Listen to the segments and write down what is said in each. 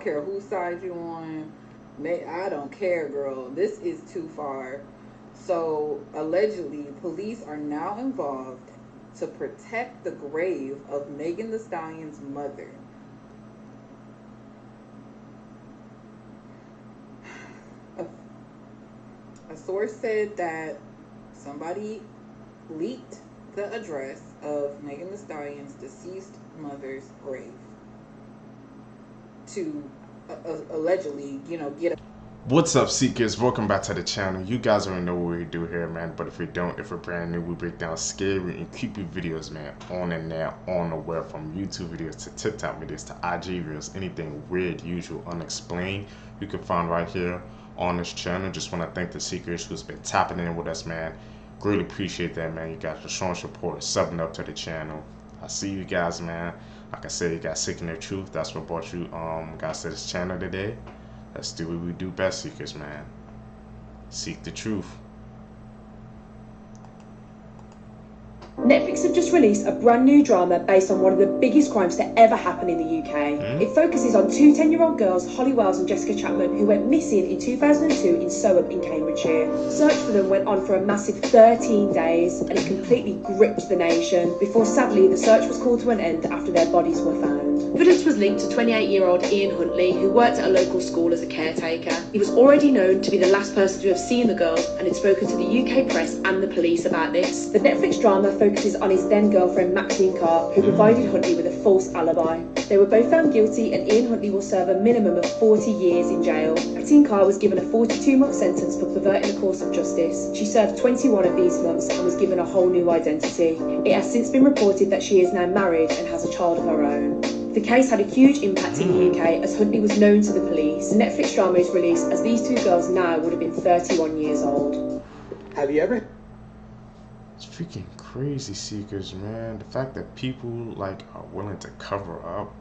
care whose side you on. I don't care, girl. This is too far. So allegedly, police are now involved to protect the grave of Megan Thee Stallion's mother. A source said that somebody leaked the address of Megan Thee Stallion's deceased mother's grave to allegedly, get a. What's up, Seekers? Welcome back to the channel. You guys already know what we do here, man. But if we don't, if we're brand new, we break down scary and creepy videos, man, on and now, on the web, from YouTube videos to TikTok videos to IG videos, anything weird, usual, unexplained, you can find right here on this channel. Just want to thank the Seekers who's been tapping in with us, man. Greatly appreciate that, man. You guys are showing support, subbing up to the channel. I see you guys, man. Like I said, you guys seeking the truth. That's what brought you guys to this channel today. Let's do what we do best, Seekers, man. Seek the truth. Netflix have just released a brand new drama based on one of the biggest crimes to ever happen in the UK. It focuses on two 10-year-old girls, Holly Wells and Jessica Chapman, who went missing in 2002 in Soham in Cambridgeshire. Search for them went on for a massive 13 days, and it completely gripped the nation, before sadly the search was called to an end after their bodies were found. Evidence was linked to 28-year-old Ian Huntley, who worked at a local school as a caretaker. He was already known to be the last person to have seen the girls and had spoken to the UK press and the police about this. The Netflix drama focuses on his then-girlfriend Maxine Carr, who provided Huntley with a false alibi. They were both found guilty, and Ian Huntley will serve a minimum of 40 years in jail. Maxine Carr was given a 42-month sentence for perverting the course of justice. She served 21 of these months and was given a whole new identity. It has since been reported that she is now married and has a child of her own. The case had a huge impact in the UK, as Huntley was known to the police. The Netflix drama is released as these two girls now would have been 31 years old. Have you ever? It's freaking crazy, Seekers, man. The fact that people like are willing to cover up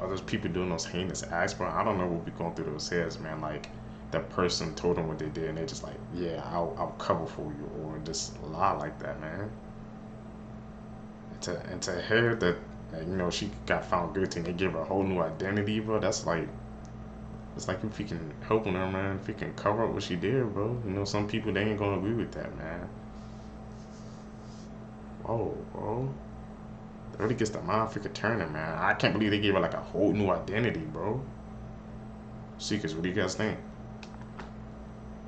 other people doing those heinous acts, bro. I don't know what be going through those heads, man. Like that person told them what they did, and they just like, yeah, I'll cover for you, or just lie like that, man. And to hear that, she got found guilty and they gave her a whole new identity, bro. That's like, it's like you freaking helping her, man. Freaking cover up what she did, bro. Some people, they ain't gonna agree with that, man. Whoa, bro. It really gets the mind freaking turning, man. I can't believe they gave her like a whole new identity, bro. Seekers, what do you guys think?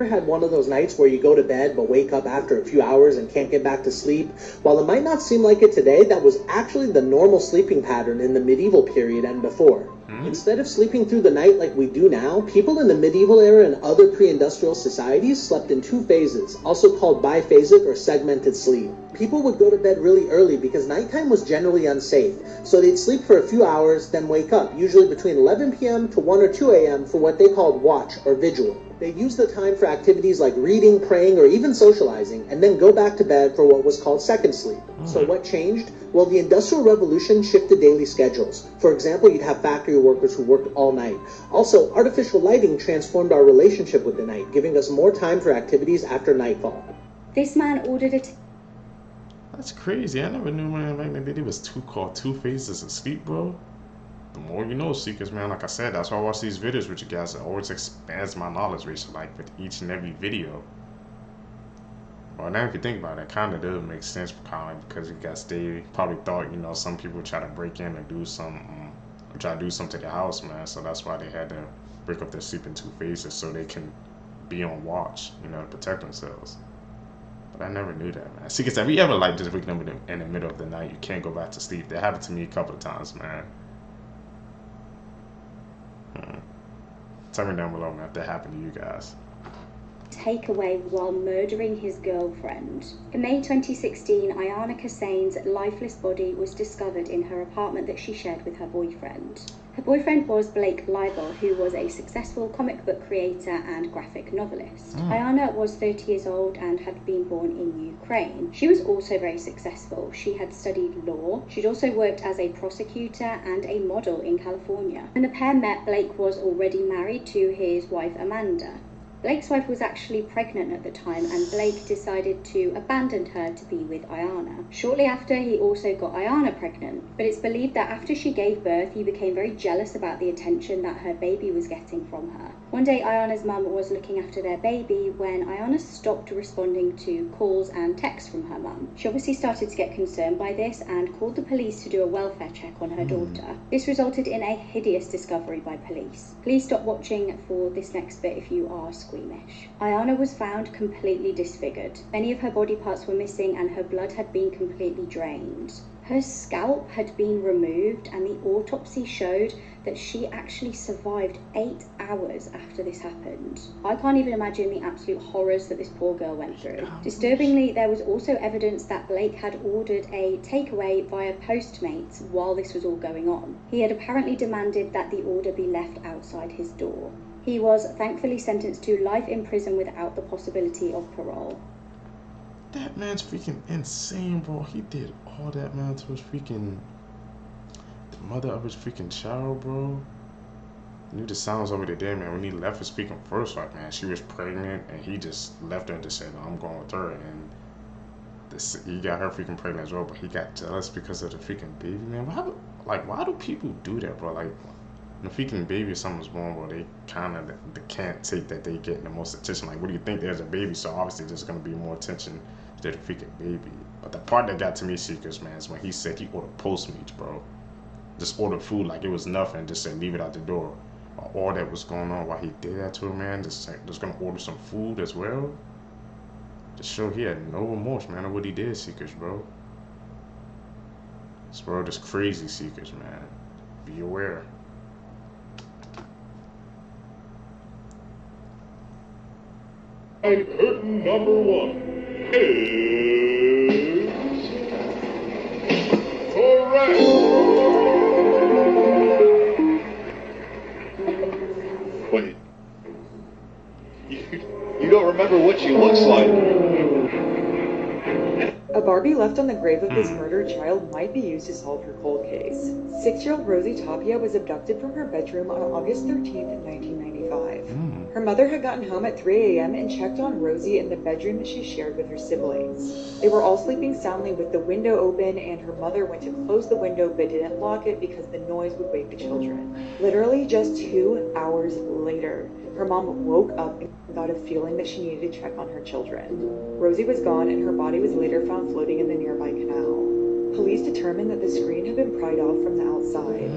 Had one of those nights where you go to bed but wake up after a few hours and can't get back to sleep? While it might not seem like it today, that was actually the normal sleeping pattern in the medieval period and before. Instead of sleeping through the night like we do now, people in the medieval era and other pre-industrial societies slept in two phases, also called biphasic or segmented sleep. People would go to bed really early because nighttime was generally unsafe, so they'd sleep for a few hours, then wake up, usually between 11 p.m. to 1 or 2 a.m. for what they called watch or vigil. They'd use the time for activities like reading, praying, or even socializing, and then go back to bed for what was called second sleep. So what changed? Well, the Industrial Revolution shifted daily schedules. For example, you'd have factory workers who worked all night. Also, artificial lighting transformed our relationship with the night, giving us more time for activities after nightfall. This man ordered it. That's crazy. I never knew, man, back then there was two phases of sleep, bro. The more you know, Seekers, man. Like I said, that's why I watch these videos with you guys. It always expands my knowledge base, like with each and every video. Well, now if you think about it, it kind of does make sense, kind of, because you guys, they probably thought, some people try to break in and do some, try to do something to the house, man. So that's why they had to break up their sleep in two phases so they can be on watch, to protect themselves. But I never knew that, man. Seekers, have you ever like just waking up in the middle of the night, you can't go back to sleep? That happened to me a couple of times, man. Tell me down below, man, if that happened to you guys. Takeaway while murdering his girlfriend. In May 2016, Ayana Kassane's lifeless body was discovered in her apartment that she shared with her boyfriend. Her boyfriend was Blake Leibel, who was a successful comic book creator and graphic novelist. Ayana was 30 years old and had been born in Ukraine. She was also very successful. She had studied law. She'd also worked as a prosecutor and a model in California. When the pair met, Blake was already married to his wife Amanda. Blake's wife was actually pregnant at the time, and Blake decided to abandon her to be with Ayana. Shortly after, he also got Ayana pregnant, but it's believed that after she gave birth, he became very jealous about the attention that her baby was getting from her. One day, Ayana's mum was looking after their baby when Ayana stopped responding to calls and texts from her mum. She obviously started to get concerned by this and called the police to do a welfare check on her daughter. This resulted in a hideous discovery by police. Please stop watching for this next bit if you are squeamish. Ayana was found completely disfigured. Many of her body parts were missing and her blood had been completely drained. Her scalp had been removed, and the autopsy showed that she actually survived 8 hours after this happened. I can't even imagine the absolute horrors that this poor girl went through. Disturbingly, there was also evidence that Blake had ordered a takeaway via Postmates while this was all going on. He had apparently demanded that the order be left outside his door. He was thankfully sentenced to life in prison without the possibility of parole. That man's freaking insane, bro. He did all that, man, to his freaking, the mother of his freaking child, bro. Knew the sounds over there, man. When he left his freaking first wife, man, she was pregnant, and he just left her and just said, no, I'm going with her. And he got her freaking pregnant as well, but he got jealous because of the freaking baby, man. Why do people do that, bro? Like, when a freaking baby or something's born, bro, they kind of they can't take that they getting the most attention. Like, what do you think? There's a baby, so obviously there's gonna be more attention to the freaking baby. But the part that got to me, Seekers, man, is when he said he ordered Postmates, bro. Just ordered food like it was nothing, just said leave it out the door. All that was going on while he did that to her, man, just gonna order some food as well. Just show he had no remorse, man, of what he did, Seekers, bro. This world is crazy, Seekers, man. Be aware. And curtain number 1 is correct. Wait, you don't remember what she looks like? A Barbie left on the grave of this murdered child might be used to solve her cold case. 6-year-old Rosie Tapia was abducted from her bedroom on August 13th, 1995. Her mother had gotten home at 3 a.m. and checked on Rosie in the bedroom that she shared with her siblings. They were all sleeping soundly with the window open, and her mother went to close the window but didn't lock it because the noise would wake the children. Literally just 2 hours later, her mom woke up and got a feeling that she needed to check on her children. Rosie was gone, and her body was later found floating in the nearby canal. Police determined that the screen had been pried off from the outside,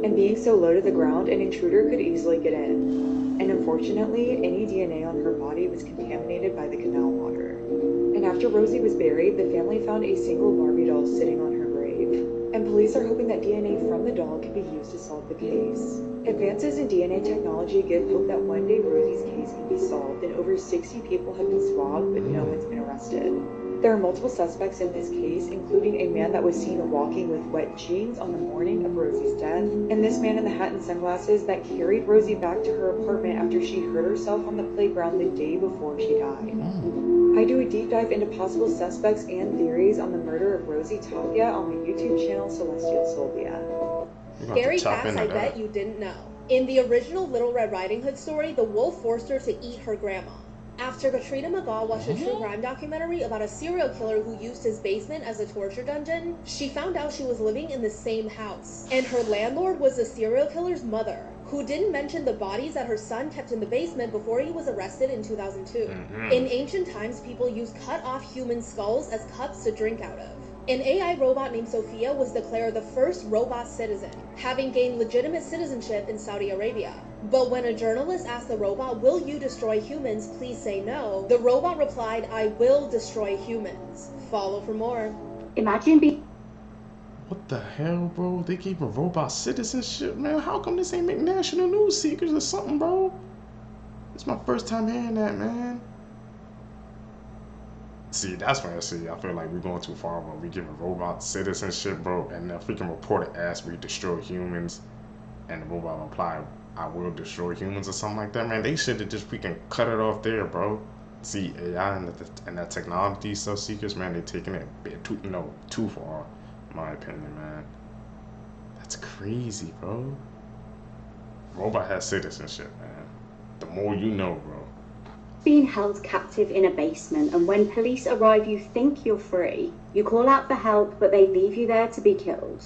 and being so low to the ground, an intruder could easily get in. And unfortunately, any DNA on her body was contaminated by the canal water. And after Rosie was buried, the family found a single Barbie doll sitting on her grave. And police are hoping that DNA from the doll could be used to solve the case. Advances in DNA technology give hope that one day Rosie's case can be solved, and over 60 people have been swabbed, but no one's been arrested. There are multiple suspects in this case, including a man that was seen walking with wet jeans on the morning of Rosie's death, and this man in the hat and sunglasses that carried Rosie back to her apartment after she hurt herself on the playground the day before she died. I do a deep dive into possible suspects and theories on the murder of Rosie Tapia on my YouTube channel, Celestial Sylvia. Scary facts I bet you didn't know. In the original Little Red Riding Hood story, the wolf forced her to eat her grandma. After Katrina McGaw watched a true crime documentary about a serial killer who used his basement as a torture dungeon, she found out she was living in the same house. And her landlord was the serial killer's mother, who didn't mention the bodies that her son kept in the basement before he was arrested in 2002. In ancient times, people used cut-off human skulls as cups to drink out of. An AI robot named Sophia was declared the first robot citizen, having gained legitimate citizenship in Saudi Arabia. But when a journalist asked the robot, "Will you destroy humans? Please say no," the robot replied, "I will destroy humans." Follow for more. Imagine being... What the hell, bro? They gave a robot citizenship, man. How come this ain't make national news, Seekers, or something, bro? It's my first time hearing that, man. See, that's when I feel like we're going too far when we give a robot citizenship, bro, and the freaking reporter asks we destroy humans, and the robot replied, "I will destroy humans," or something like that, man. They should have just freaking cut it off there, bro. See, AI and that technology stuff, Seekers, man, they're taking it a bit too far, in my opinion, man. That's crazy, bro. Robot has citizenship, man. The more you know, bro. Being held captive in a basement, and when police arrive you think you're free. You call out for help, but they leave you there to be killed.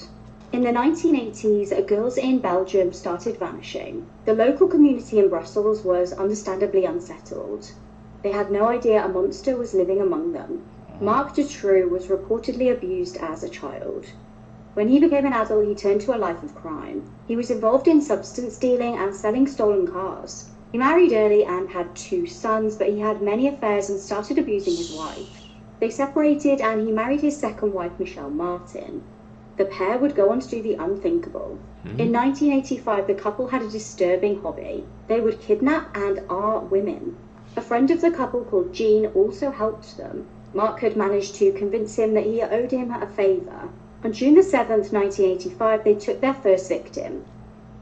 In the 1980s, girls in Belgium started vanishing. The local community in Brussels was understandably unsettled. They had no idea a monster was living among them. Marc Dutroux was reportedly abused as a child. When he became an adult, he turned to a life of crime. He was involved in substance dealing and selling stolen cars. He married early and had 2 sons, but he had many affairs and started abusing his wife. They separated and he married his second wife, Michelle Martin. The pair would go on to do the unthinkable. In 1985, the couple had a disturbing hobby. They would kidnap and women. A friend of the couple called Jean also helped them. Marc had managed to convince him that he owed him a favour. On June the 7th, 1985, they took their first victim.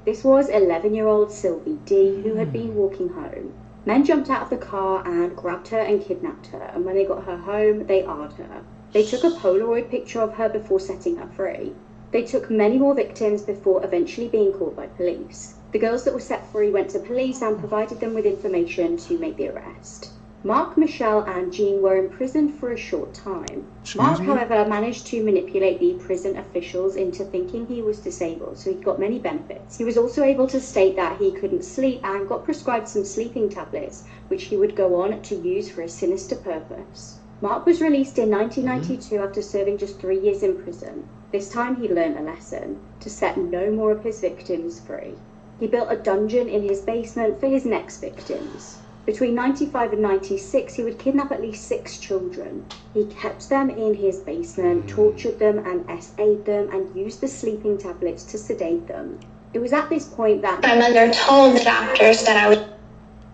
This was 11-year-old Sylvie D, who had been walking home. Men jumped out of the car and grabbed her and kidnapped her, and when they got her home, they AR'd her. They took a Polaroid picture of her before setting her free. They took many more victims before eventually being caught by police. The girls that were set free went to police and provided them with information to make the arrest. Marc, Michelle, and Jean were imprisoned for a short time. Marc, however, managed to manipulate the prison officials into thinking he was disabled, so he got many benefits. He was also able to state that he couldn't sleep and got prescribed some sleeping tablets, which he would go on to use for a sinister purpose. Marc was released in 1992 after serving just 3 years in prison. This time he learned a lesson: to set no more of his victims free. He built a dungeon in his basement for his next victims. Between 95 and 96, he would kidnap at least 6 children. He kept them in his basement, tortured them and SA'd them, and used the sleeping tablets to sedate them. It was at this point that my mother told the doctors that I was...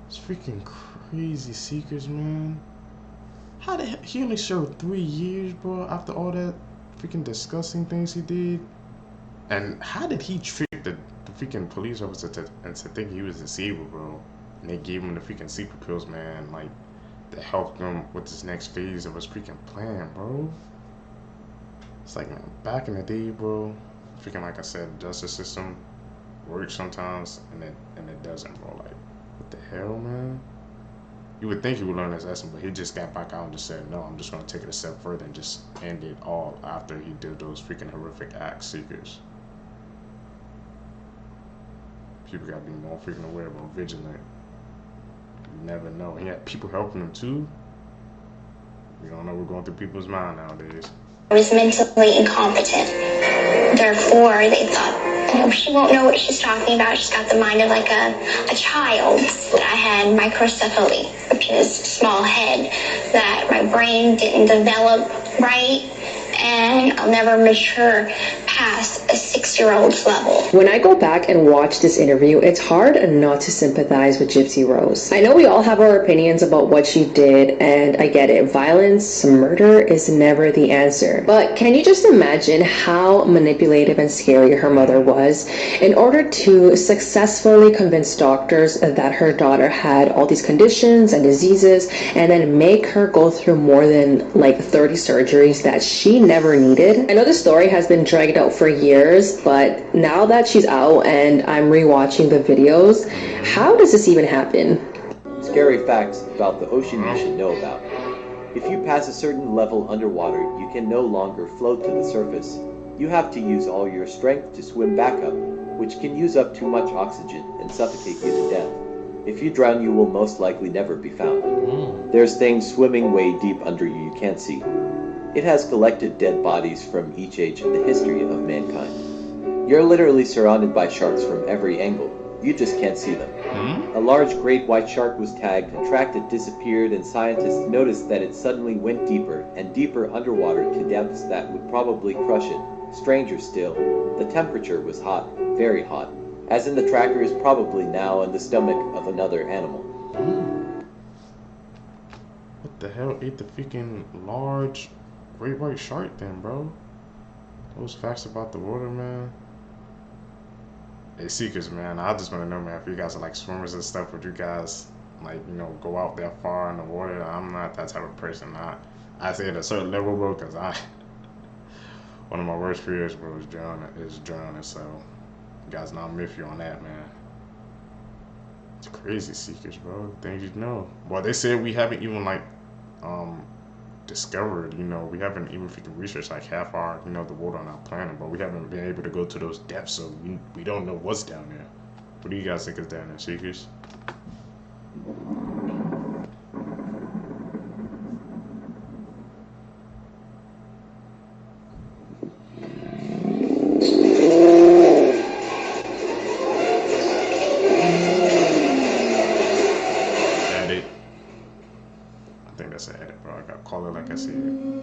It's freaking crazy Seekers, man. How the hell? He only served 3 years, bro, after all that freaking disgusting things he did. And how did he trick the freaking police officer to think he was disabled, bro? And they gave him the freaking sleeper pills, man, like, to help him with this next phase of his freaking plan, bro. It's like, man, back in the day, bro, freaking, like I said, the justice system works sometimes, and it doesn't, bro. Like, what the hell, man? You would think he would learn his lesson, but he just got back out and just said, no, I'm just going to take it a step further and just end it all after he did those freaking horrific acts, Seekers. People got to be more freaking aware, more vigilant. You never know. He had people helping him too. You don't know what's going through people's mind nowadays. I was mentally incompetent. Therefore, they thought, oh, she won't know what she's talking about. She's got the mind of like a child. I had microcephaly, which is small head, that my brain didn't develop right, and I'll never mature past a 6-year-old's level. When I go back and watch this interview, it's hard not to sympathize with Gypsy Rose. I know we all have our opinions about what she did, and I get it. Violence, murder is never the answer. But can you just imagine how manipulative and scary her mother was in order to successfully convince doctors that her daughter had all these conditions and diseases, and then make her go through more than like 30 surgeries that she never needed? I know the story has been dragged out for years, but now that she's out and I'm rewatching the videos, how does this even happen? Scary facts about the ocean you should know about. If you pass a certain level underwater, you can no longer float to the surface. You have to use all your strength to swim back up, which can use up too much oxygen and suffocate you to death. If you drown, you will most likely never be found. There's things swimming way deep under you can't see. It has collected dead bodies from each age in the history of mankind. You're literally surrounded by sharks from every angle. You just can't see them. A large great white shark was tagged and tracked. It disappeared, and scientists noticed that it suddenly went deeper and deeper underwater to depths that would probably crush it. Stranger still, the temperature was hot, very hot, as in the tracker is probably now in the stomach of another animal. What the hell ate the freaking large great white shark then, bro? Those facts about the water, man. Hey, Seekers, man, I just want to know, man, if you guys are like swimmers and stuff, would you guys, like, you know, go out that far in the water? I'm not that type of person. I say at a certain level, bro, because one of my worst fears, bro, is drowning, so you guys not miss you on that, man. It's crazy, Seekers, bro. Things you know. Well, they said we haven't even like discovered, we haven't even freaking researched like half our, the water on our planet, but we haven't been able to go to those depths, so we don't know what's down there. What do you guys think is down there, Seekers? Edit. I think that's an edit, bro. I gotta call it like I see it.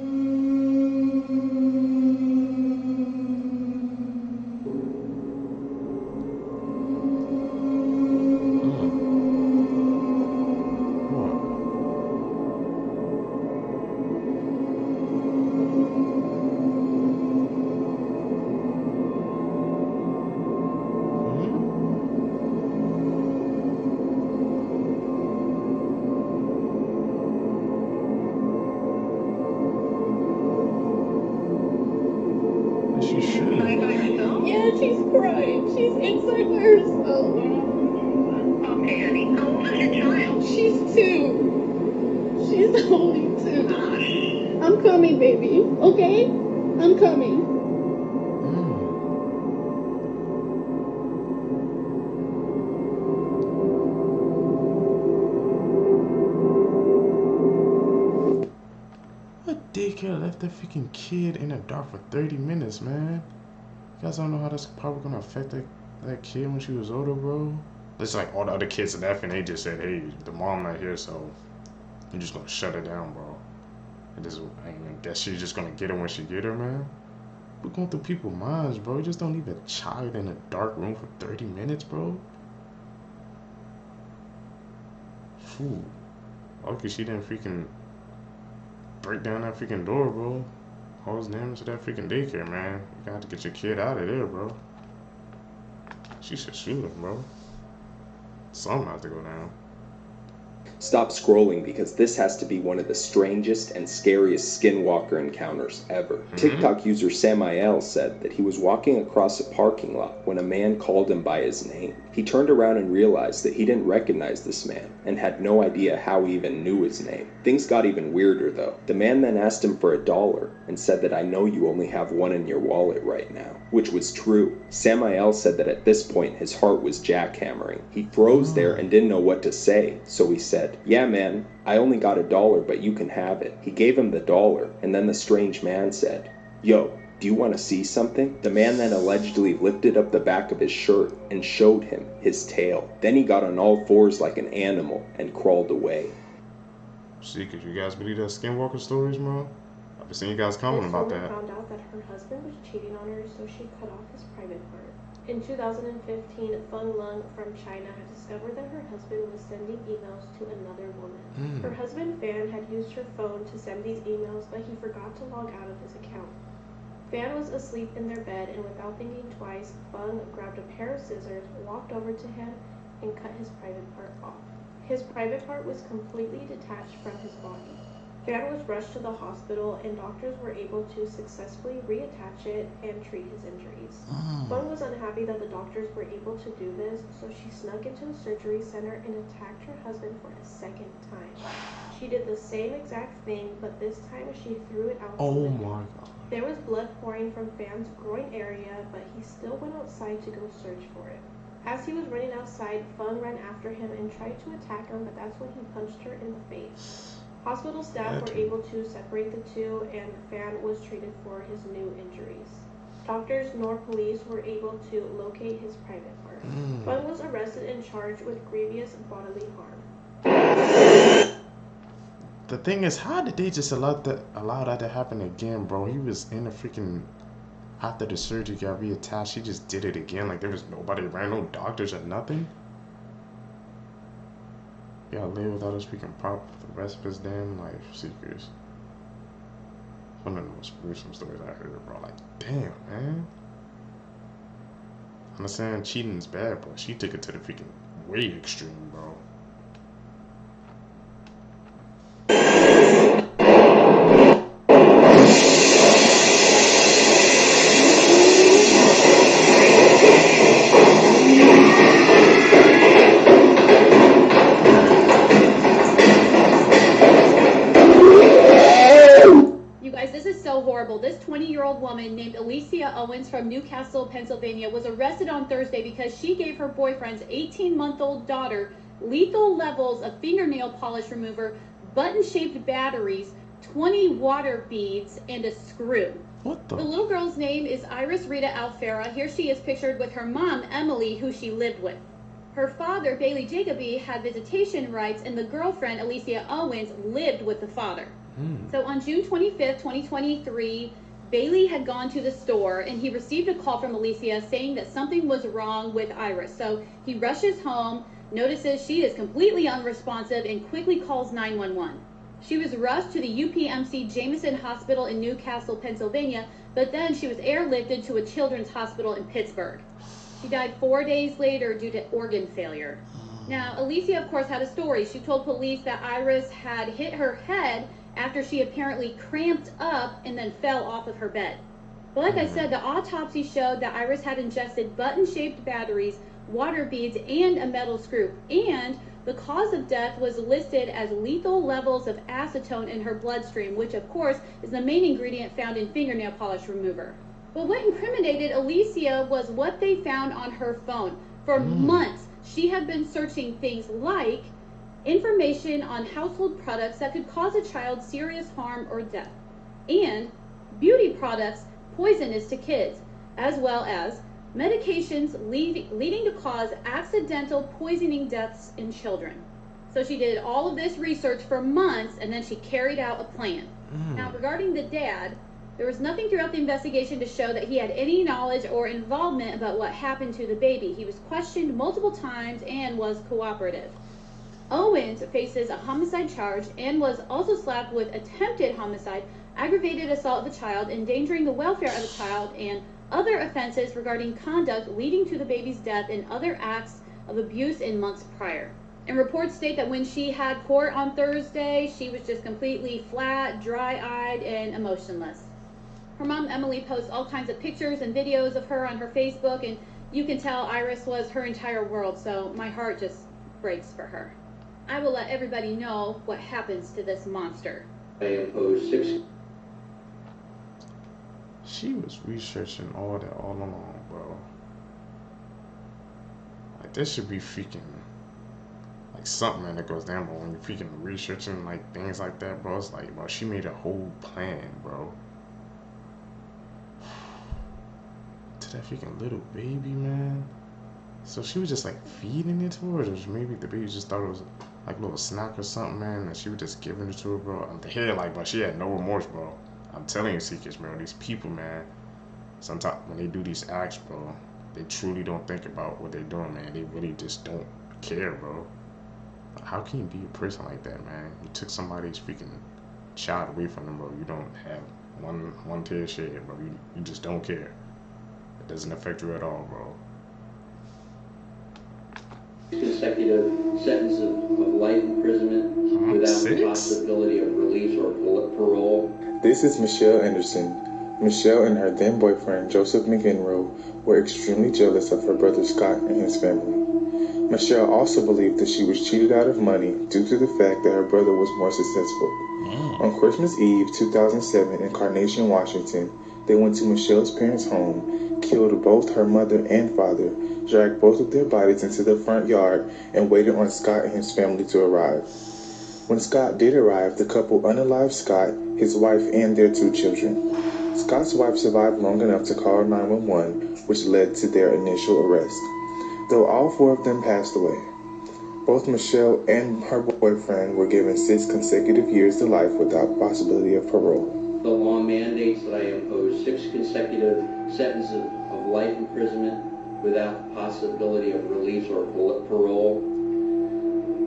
Yeah, she's crying. She's inside by herself. Okay, honey. How old is your child? She's 2. She's only 2. I'm coming, baby. Okay? I'm coming. What daycare left that freaking kid in the dark for 30 minutes, man? You guys don't know how that's probably gonna affect that kid when she was older, bro? It's like all the other kids left and they just said, hey, the mom not here, so you're just gonna shut her down, bro. And this, I guess she's just gonna get her when she get her, man. We're going through people's minds, bro. You just don't leave a child in a dark room for 30 minutes, bro. Fool. Lucky she didn't freaking break down that freaking door, bro. Cause damage to that freaking daycare, man. You got to get your kid out of there, bro. She should shoot him, bro. Something has to go down. Stop scrolling because this has to be one of the strangest and scariest skinwalker encounters ever. TikTok user Samael said that he was walking across a parking lot when a man called him by his name. He turned around and realized that he didn't recognize this man and had no idea how he even knew his name. Things got even weirder though. The man then asked him for $1 and said that I know you only have one in your wallet right now, which was true. Samael said that at this point his heart was jackhammering. He froze there and didn't know what to say, so he said, yeah man, I only got $1 but you can have it. He gave him the $1 and then the strange man said, yo, do you want to see something? The man then allegedly lifted up the back of his shirt and showed him his tail. Then he got on all fours like an animal and crawled away. See, could you guys believe that skinwalker stories, man? I've been seeing you guys comment about that. Found out that her husband was cheating on her, so she cut off his private part. In 2015, Feng Lung from China had discovered that her husband was sending emails to another woman. Her husband Fan had used her phone to send these emails, but he forgot to log out of his account. Fan was asleep in their bed, and without thinking twice, Feng grabbed a pair of scissors, walked over to him, and cut his private part off. His private part was completely detached from his body. Fan was rushed to the hospital, and doctors were able to successfully reattach it and treat his injuries. Feng was unhappy that the doctors were able to do this, so she snuck into the surgery center and attacked her husband for a second time. She did the same exact thing, but this time she threw it out the window. Oh my god. There was blood pouring from Fan's groin area, but he still went outside to go search for it. As he was running outside, Feng ran after him and tried to attack him, but that's when he punched her in the face. Hospital staff were able to separate the two, and Fan was treated for his new injuries. Doctors nor police were able to locate his private part. Feng was arrested and charged with grievous bodily harm. The thing is, how did they just allow that to happen again, bro? He was in the freaking, after the surgery got reattached, he just did it again. Like there was nobody around, no doctors or nothing. You gotta live without us freaking prop for the rest of his damn life, Seekers. One of the most gruesome stories I heard, bro. Like, damn, man. I understand cheating is bad, but she took it to the freaking way extreme, bro. 34-year-old woman named Alicia Owens from Newcastle, Pennsylvania was arrested on Thursday because she gave her boyfriend's 18-month-old daughter lethal levels of fingernail polish remover, button-shaped batteries, 20 water beads, and a screw. What the? The little girl's name is Iris Rita Alfera. Here she is pictured with her mom, Emily, who she lived with. Her father, Bailey Jacoby, had visitation rights, and the girlfriend, Alicia Owens, lived with the father. So on June 25th, 2023, Bailey had gone to the store, and he received a call from Alicia saying that something was wrong with Iris. So he rushes home, notices she is completely unresponsive, and quickly calls 911. She was rushed to the UPMC Jameson Hospital in Newcastle, Pennsylvania, but then she was airlifted to a children's hospital in Pittsburgh. She died 4 days later due to organ failure. Now, Alicia, of course, had a story. She told police that Iris had hit her head after she apparently cramped up and then fell off of her bed. But like I said, the autopsy showed that Iris had ingested button-shaped batteries, water beads, and a metal screw. And the cause of death was listed as lethal levels of acetone in her bloodstream, which of course is the main ingredient found in fingernail polish remover. But what incriminated Alicia was what they found on her phone. For months, she had been searching things like information on household products that could cause a child serious harm or death, and beauty products poisonous to kids, as well as medications leading to cause accidental poisoning deaths in children. So she did all of this research for months, and then she carried out a plan. Now, regarding the dad, there was nothing throughout the investigation to show that he had any knowledge or involvement about what happened to the baby. He was questioned multiple times and was cooperative. Owens faces a homicide charge and was also slapped with attempted homicide, aggravated assault of a child, endangering the welfare of a child, and other offenses regarding conduct leading to the baby's death and other acts of abuse in months prior. And reports state that when she had court on Thursday, she was just completely flat, dry-eyed, and emotionless. Her mom, Emily, posts all kinds of pictures and videos of her on her Facebook, and you can tell Iris was her entire world, so my heart just breaks for her. I will let everybody know what happens to this monster. I impose 6. She was researching all that all along, bro. Like, there should be freaking, like, something man, that goes down, but when you're freaking researching, like, things like that, bro, it's like, bro, she made a whole plan, bro. To that freaking little baby, man. So she was just, like, feeding it to her, or maybe the baby just thought it was, like, a little snack or something, man, and she was just giving it to her, bro. I'm here, like, bro, she had no remorse, bro. I'm telling you, Seekers, man, these people, man, sometimes when they do these acts, bro, they truly don't think about what they're doing, man. They really just don't care, bro. How can you be a person like that, man? You took somebody's freaking child away from them, bro. You don't have one tear shed, bro. You just don't care. It doesn't affect you at all, bro. Consecutive sentence of life imprisonment without the possibility of release or parole. This is Michelle Anderson. Michelle and her then boyfriend Joseph McEnroe were extremely jealous of her brother Scott and his family. Michelle also believed that she was cheated out of money due to the fact that her brother was more successful. On Christmas Eve 2007 in Carnation, Washington, they went to Michelle's parents' home, killed both her mother and father, dragged both of their bodies into the front yard, and waited on Scott and his family to arrive. When Scott did arrive, the couple unalived Scott, his wife, and their 2 children. Scott's wife survived long enough to call 911, which led to their initial arrest. Though all 4 of them passed away. Both Michelle and her boyfriend were given 6 consecutive years to life without possibility of parole. The law mandates that I impose 6 consecutive sentences of life imprisonment without the possibility of release or parole,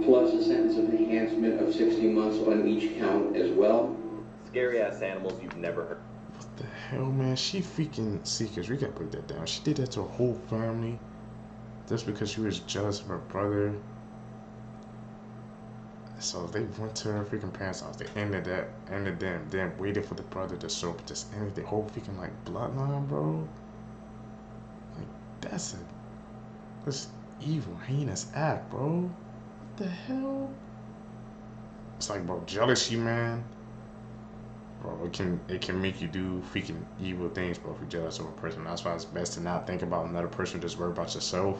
plus a sentence of enhancement of 60 months on each count as well. Scary ass animals you've never heard. What the hell, man? She freaking Seekers. We gotta put that down. She did that to her whole family just because she was jealous of her brother. So they went to her freaking parents' house. They ended them, then waited for the brother to show up. Just ended the whole freaking like bloodline, bro. Like that's evil, heinous act, bro. What the hell? It's like, bro, jealousy, man. Bro, it can make you do freaking evil things, bro, if you're jealous of a person. That's why it's best to not think about another person, just worry about yourself.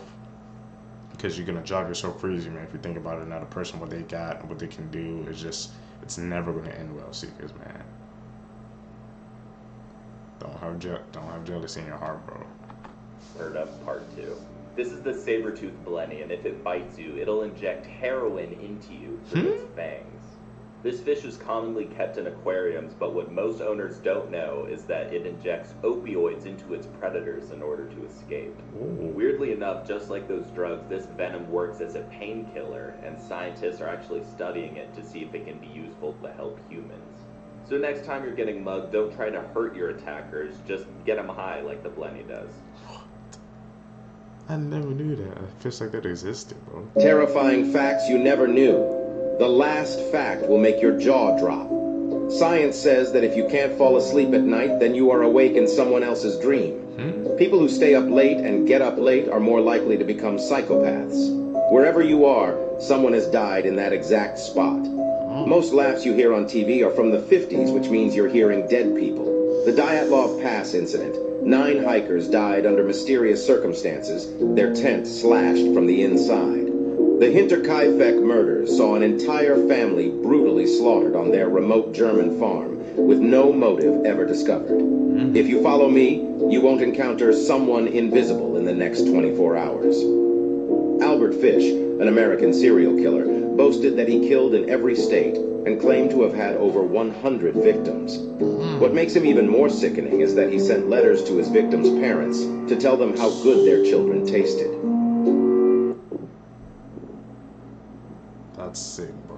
Because you're gonna drive yourself crazy, man, if you think about another person, what they got, what they can do. It's never gonna end well, Seekers, man. Don't have jealousy in your heart, bro. Heard of part 2. This is the saber-toothed blenny, and if it bites you, it'll inject heroin into you through its fangs. This fish is commonly kept in aquariums, but what most owners don't know is that it injects opioids into its predators in order to escape. Ooh. Weirdly enough, just like those drugs, this venom works as a painkiller, and scientists are actually studying it to see if it can be useful to help humans. So next time you're getting mugged, don't try to hurt your attackers, just get them high like the blenny does. I never knew that. A fish like that existed, bro. Terrifying facts you never knew. The last fact will make your jaw drop. Science says that if you can't fall asleep at night, then you are awake in someone else's dream. People who stay up late and get up late are more likely to become psychopaths. Wherever you are, someone has died in that exact spot. Most laughs you hear on TV are from the 50s, which means you're hearing dead people. The Dyatlov Pass incident. 9 hikers died under mysterious circumstances, their tent slashed from the inside. The Hinterkaifeck murders saw an entire family brutally slaughtered on their remote German farm, with no motive ever discovered. If you follow me, you won't encounter someone invisible in the next 24 hours. Albert Fish, an American serial killer, boasted that he killed in every state and claimed to have had over 100 victims. What makes him even more sickening is that he sent letters to his victims' parents to tell them how good their children tasted. That's sick, bro.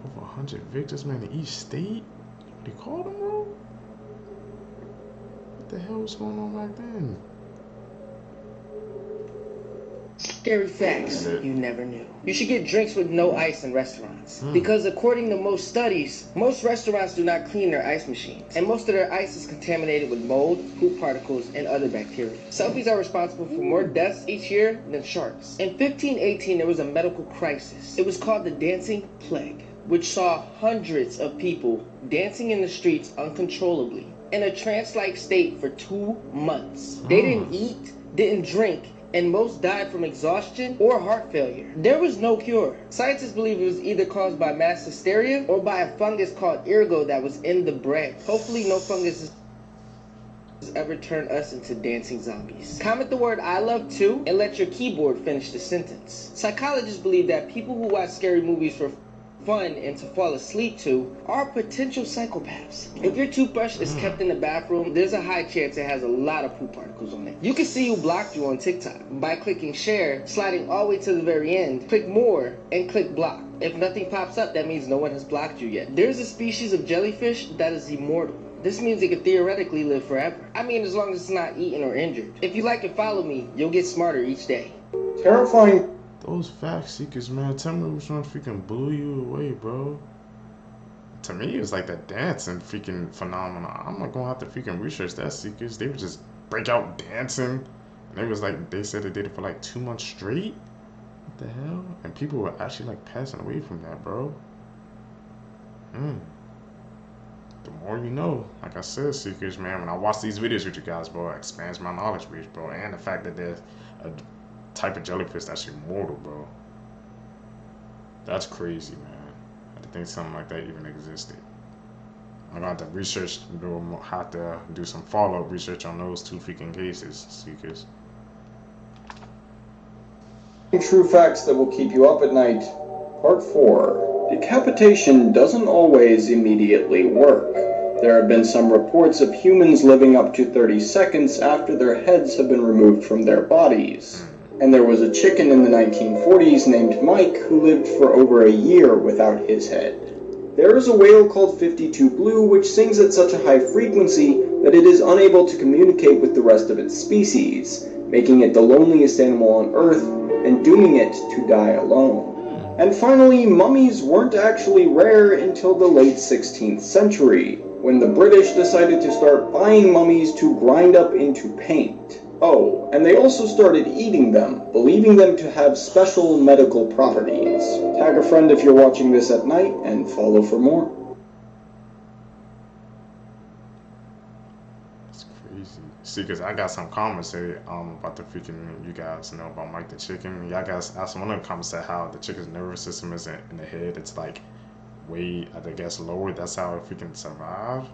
Over 100 victims, man, in each state? What do you call them, bro? What the hell was going on back then? Scary facts you never knew. You should get drinks with no ice in restaurants. Because according to most studies, most restaurants do not clean their ice machines. And most of their ice is contaminated with mold, poop particles, and other bacteria. Selfies are responsible for more deaths each year than sharks. In 1518, there was a medical crisis. It was called the Dancing Plague, which saw hundreds of people dancing in the streets uncontrollably in a trance-like state for 2 months. They didn't eat, didn't drink, and most died from exhaustion or heart failure. There was no cure. Scientists believe it was either caused by mass hysteria or by a fungus called ergo that was in the bread. Hopefully no fungus has ever turned us into dancing zombies. Comment the word I love too and let your keyboard finish the sentence. Psychologists believe that people who watch scary movies for fun and to fall asleep to are potential psychopaths. If your toothbrush is kept in the bathroom, there's a high chance it has a lot of poop particles on it. You can see who blocked you on TikTok by clicking share, sliding all the way to the very end, click more, and click block. If nothing pops up, that means no one has blocked you yet. There's a species of jellyfish that is immortal. This means it could theoretically live forever. I mean, as long as it's not eaten or injured. If you like and follow me, you'll get smarter each day. Terrifying. Those fact seekers, man. Tell me which one freaking blew you away, bro. To me, it's like that dancing freaking phenomenon. I'm not gonna have to freaking research that, seekers. They would just break out dancing. And it was like, they said they did it for like 2 months straight. What the hell? And people were actually like passing away from that, bro. The more you know. Like I said, seekers, man, when I watch these videos with you guys, bro, it expands my knowledge base, bro. And the fact that there's a type of jellyfish that's immortal, bro. That's crazy, man. I didn't think something like that even existed. I'm gonna have to research, have to do some follow-up research on those 2 freaking cases, seekers. True facts that will keep you up at night. Part 4. Decapitation doesn't always immediately work. There have been some reports of humans living up to 30 seconds after their heads have been removed from their bodies. And there was a chicken in the 1940s named Mike who lived for over a year without his head. There is a whale called 52 Blue which sings at such a high frequency that it is unable to communicate with the rest of its species, making it the loneliest animal on Earth and dooming it to die alone. And finally, mummies weren't actually rare until the late 16th century, when the British decided to start buying mummies to grind up into paint. Oh, and they also started eating them, believing them to have special medical properties. Tag a friend if you're watching this at night, and follow for more. It's crazy. See, because I got some comments here about the freaking, you guys know about Mike the Chicken. Y'all guys asked one of the comments said how the chicken's nervous system isn't in the head. It's like way, I guess, lower. That's how it freaking survive.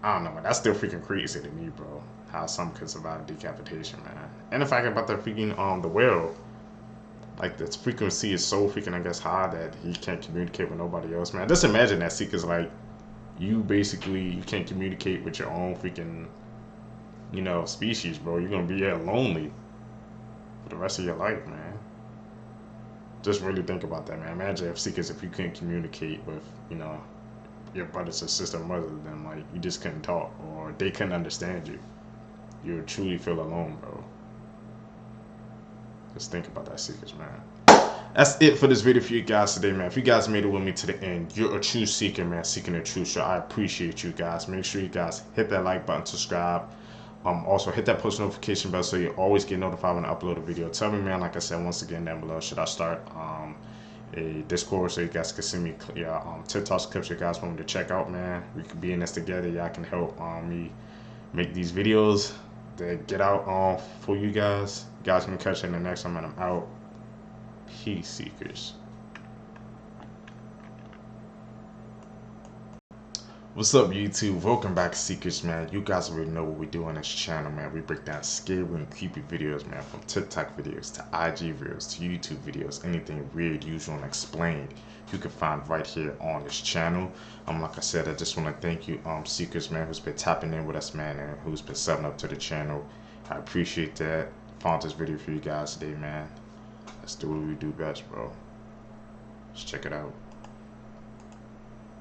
I don't know, man. That's still freaking crazy to me, bro. How some could survive decapitation, man. And the fact about the freaking the whale, like the frequency is so freaking, I guess, high that he can't communicate with nobody else, man. Just imagine that, see, because like you can't communicate with your own freaking, species, bro. You're gonna be lonely for the rest of your life, man. Just really think about that, man. Imagine if Seekers, if you couldn't communicate with, your brothers or sister, mother, then like you just couldn't talk or they couldn't understand you. You would truly feel alone, bro. Just think about that, Seekers, man. That's it for this video for you guys today, man. If you guys made it with me to the end, you're a true seeker, man, seeking the truth. So I appreciate you guys. Make sure you guys hit that like button, subscribe. Also hit that post notification bell so you always get notified when I upload a video. Tell me, man, like I said once again down below, should I start a Discord so you guys can send me TikTok clips you guys want me to check out, man. We can be in this together. Y'all can help me make these videos that get out for you guys. You guys can catch you in the next time, and I'm out. Peace, Seekers. What's up, YouTube? Welcome back, Seekers, man. You guys already know what we do on this channel, man. We break down scary and creepy videos, man, from TikTok videos to IG videos to YouTube videos. Anything weird, usual, and explained, you can find right here on this channel. Like I said, I just want to thank you, Seekers, man, who's been tapping in with us, man, and who's been subbing up to the channel. I appreciate that. Found this video for you guys today, man. Let's do what we do best, bro. Let's check it out.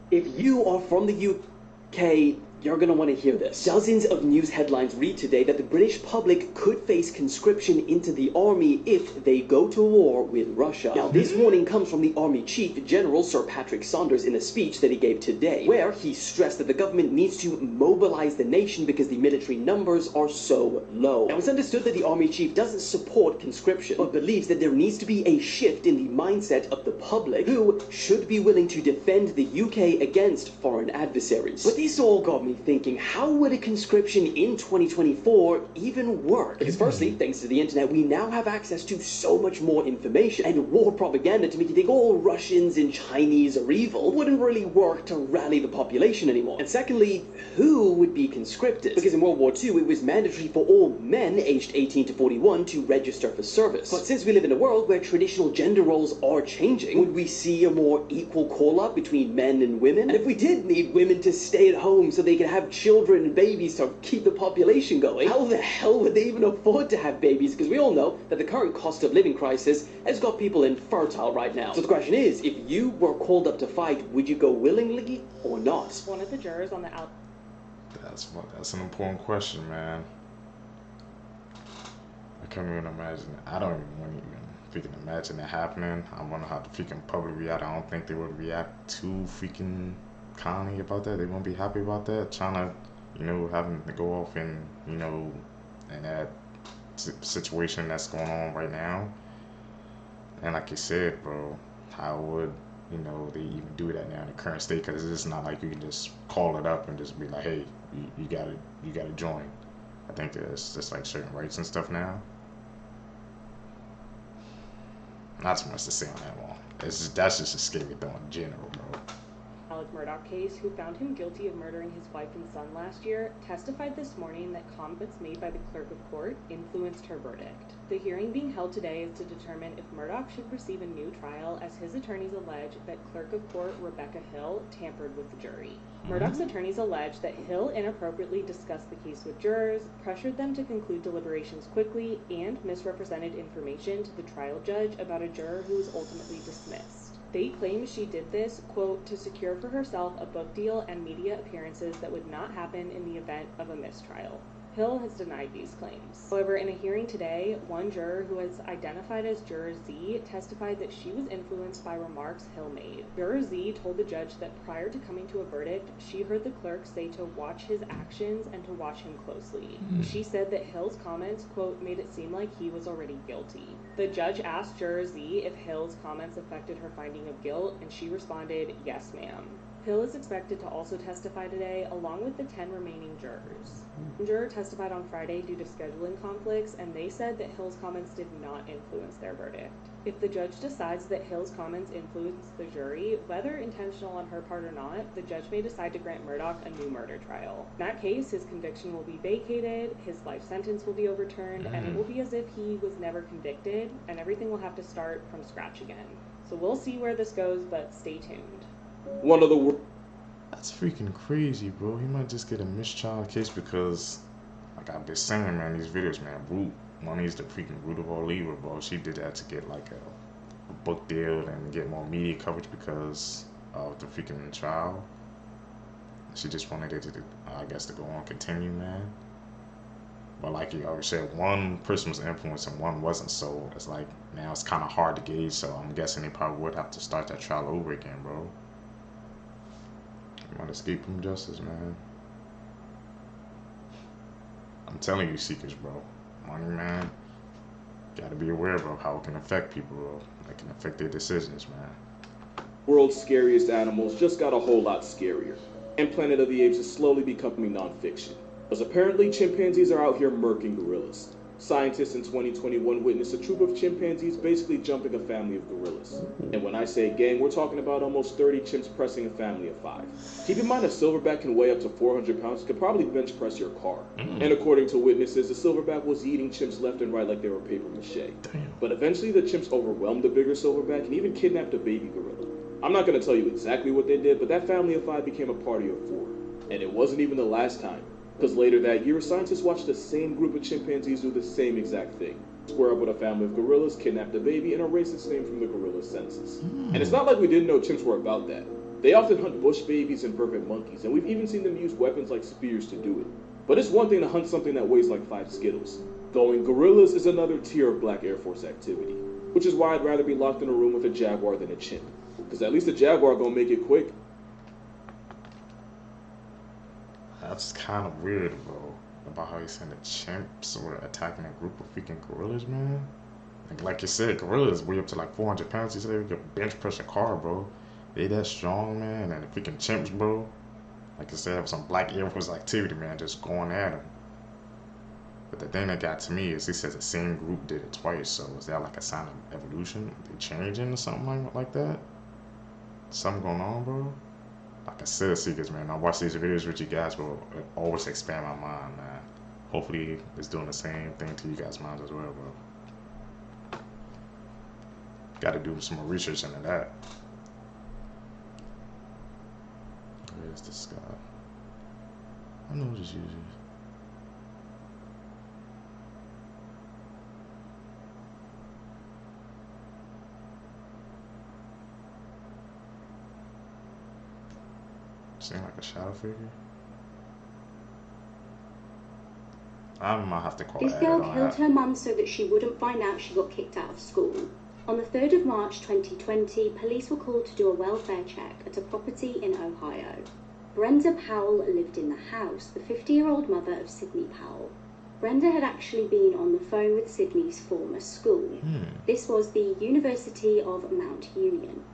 If you are from the UK, you're gonna want to hear this. Dozens of news headlines read today that the British public could face conscription into the army if they go to war with Russia. Now, this warning comes from the Army Chief General Sir Patrick Saunders in a speech that he gave today, where he stressed that the government needs to mobilize the nation because the military numbers are so low. Now, it's understood that the Army Chief doesn't support conscription, but believes that there needs to be a shift in the mindset of the public, who should be willing to defend the UK against foreign adversaries. But this all got me thinking, how would a conscription in 2024 even work? Because firstly, thanks to the internet, we now have access to so much more information, and war propaganda to make you think all Russians and Chinese are evil wouldn't really work to rally the population anymore. And secondly, who would be conscripted? Because in World War II, it was mandatory for all men aged 18 to 41 to register for service. But since we live in a world where traditional gender roles are changing, would we see a more equal call-up between men and women? And if we did need women to stay at home so they could have children and babies to keep the population going, how the hell would they even afford to have babies? Because we all know that the current cost of living crisis has got people infertile right now. So the question is, if you were called up to fight, would you go willingly or not? One of the jurors on the out. That's an important question, man. I can't even imagine it. I don't even want to freaking imagine it happening. I wonder how the freaking public react. I don't think they would react too freaking kindly about that. They won't be happy about that. China, having to go off and, in that situation that's going on right now. And like you said, bro, how would, they even do that now in the current state? Because it's just not like you can just call it up and just be like, hey, you gotta join. I think there's just like certain rights and stuff now. Not too much to say on that one. That's just a scary thing in general, bro. Alex Murdaugh case, who found him guilty of murdering his wife and son last year, testified this morning that comments made by the clerk of court influenced her verdict. The hearing being held today is to determine if Murdaugh should receive a new trial, as his attorneys allege that clerk of court Rebecca Hill tampered with the jury. Murdaugh's attorneys allege that Hill inappropriately discussed the case with jurors, pressured them to conclude deliberations quickly, and misrepresented information to the trial judge about a juror who was ultimately dismissed. They claim she did this, quote, to secure for herself a book deal and media appearances that would not happen in the event of a mistrial. Hill has denied these claims. However, in a hearing today, one juror who is identified as Juror Z testified that she was influenced by remarks Hill made. Juror Z told the judge that prior to coming to a verdict, she heard the clerk say to watch his actions and to watch him closely. She said that Hill's comments, quote, made it seem like he was already guilty. The judge asked Juror Z if Hill's comments affected her finding of guilt, and she responded, yes, ma'am. Hill is expected to also testify today, along with the 10 remaining jurors. One juror testified on Friday due to scheduling conflicts, and they said that Hill's comments did not influence their verdict. If the judge decides that Hill's comments influenced the jury, whether intentional on her part or not, the judge may decide to grant Murdaugh a new murder trial. In that case, his conviction will be vacated, his life sentence will be overturned, and it will be as if he was never convicted, and everything will have to start from scratch again. So we'll see where this goes, but stay tuned. One of the That's freaking crazy, bro. He might just get a mistrial case because, like I've been saying, man, these videos, man, money is the freaking root of all evil, bro. She did that to get like a book deal and get more media coverage because of the freaking trial. She just wanted it to, I guess, to go on, continue, man. But like you already said, one person was influenced and one wasn't, so it's like, now it's kind of hard to gauge, so I'm guessing they probably would have to start that trial over again, bro. You might escape from justice, man. I'm telling you, seekers, bro. Money, man. Gotta be aware, bro, how it can affect people, bro. It can affect their decisions, man. world's scariest animals just got a whole lot scarier. And Planet of the Apes is slowly becoming non-fiction. As apparently chimpanzees are out here murking gorillas. Scientists in 2021 witnessed a troop of chimpanzees basically jumping a family of gorillas. And when I say gang, we're talking about almost 30 chimps pressing a family of 5. Keep in mind a silverback can weigh up to 400 pounds, could probably bench press your car. And according to witnesses, the silverback was eating chimps left and right like they were paper mache. But eventually the chimps overwhelmed the bigger silverback and even kidnapped a baby gorilla. I'm not going to tell you exactly what they did, but that family of 5 became a party of 4. And it wasn't even the last time. Because later that year, scientists watched the same group of chimpanzees do the same exact thing. Square up with a family of gorillas, kidnap the baby, and erase its name from the gorilla's census. And it's not like we didn't know chimps were about that. They often hunt bush babies and vervet monkeys, and we've even seen them use weapons like spears to do it. But it's one thing to hunt something that weighs like 5 Skittles. Going gorillas is another tier of Black Air Force activity. Which is why I'd rather be locked in a room with a jaguar than a chimp. Because at least a jaguar gonna make it quick. That's kind of weird, bro. About how you saying the chimps were attacking a group of freaking gorillas, man. Like you said, gorillas weigh up to like 400 pounds. You said they could bench press a car, bro. They that strong, man. And the freaking chimps, bro. Like you said, some Black Air Force activity, man, just going at them. But the thing that got to me is he says the same group did it twice. So is that like a sign of evolution? They changing or something like that? Something going on, bro? Like I said, seekers, man, I watch these videos with you guys, will always expand my mind, man. Hopefully it's doing the same thing to you guys' minds as well, bro. Gotta do some more research into that. Where's the sky? I know this usually. Seem like a shadow figure. I might have to call This girl killed her mum so that she wouldn't find out she got kicked out of school. On the 3rd of March 2020, police were called to do a welfare check at a property in Ohio. Brenda Powell lived in the house, the 50-year-old mother of Sydney Powell. Brenda had actually been on the phone with Sydney's former school. This was the University of Mount Union.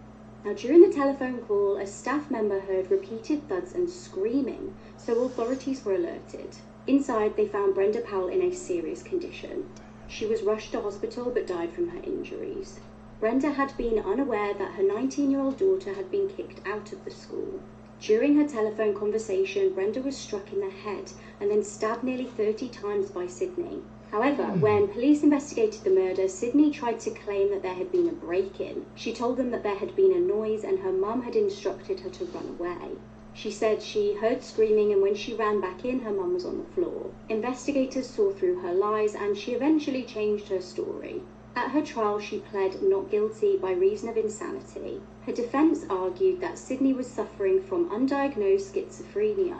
Now, during the telephone call, a staff member heard repeated thuds and screaming, so authorities were alerted. Inside, they found Brenda Powell in a serious condition. She was rushed to hospital but died from her injuries. Brenda had been unaware that her 19-year-old daughter had been kicked out of the school. During her telephone conversation, Brenda was struck in the head and then stabbed nearly 30 times by Sydney. However, when police investigated the murder, Sydney tried to claim that there had been a break-in. She told them that there had been a noise and her mum had instructed her to run away. She said she heard screaming and when she ran back in, her mum was on the floor. Investigators saw through her lies and she eventually changed her story. At her trial, she pled not guilty by reason of insanity. Her defense argued that Sydney was suffering from undiagnosed schizophrenia.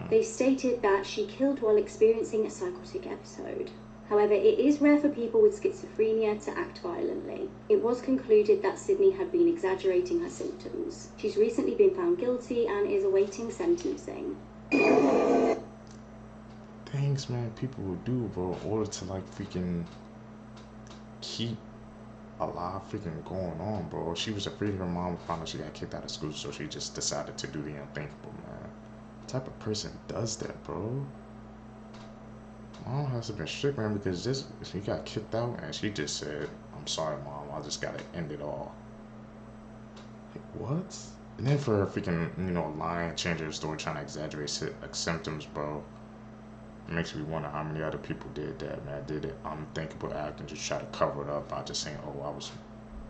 They stated that she killed while experiencing a psychotic episode. However, it is rare for people with schizophrenia to act violently. It was concluded that Sydney had been exaggerating her symptoms. She's recently been found guilty and is awaiting sentencing. Things, man, people will do, bro, in order to, like, freaking keep a lot freaking going on, bro. She was afraid her mom found out she got kicked out of school, so she just decided to do the unthinkable, man. What type of person does that, bro? Mom has to be strict, man, because she got kicked out and she just said, "I'm sorry, Mom, I just gotta end it all." Like, what? And then for her freaking, lying, changing her story, trying to exaggerate symptoms, bro. It makes me wonder how many other people did that, man. Did it unthinkable act and just try to cover it up by just saying, "Oh, I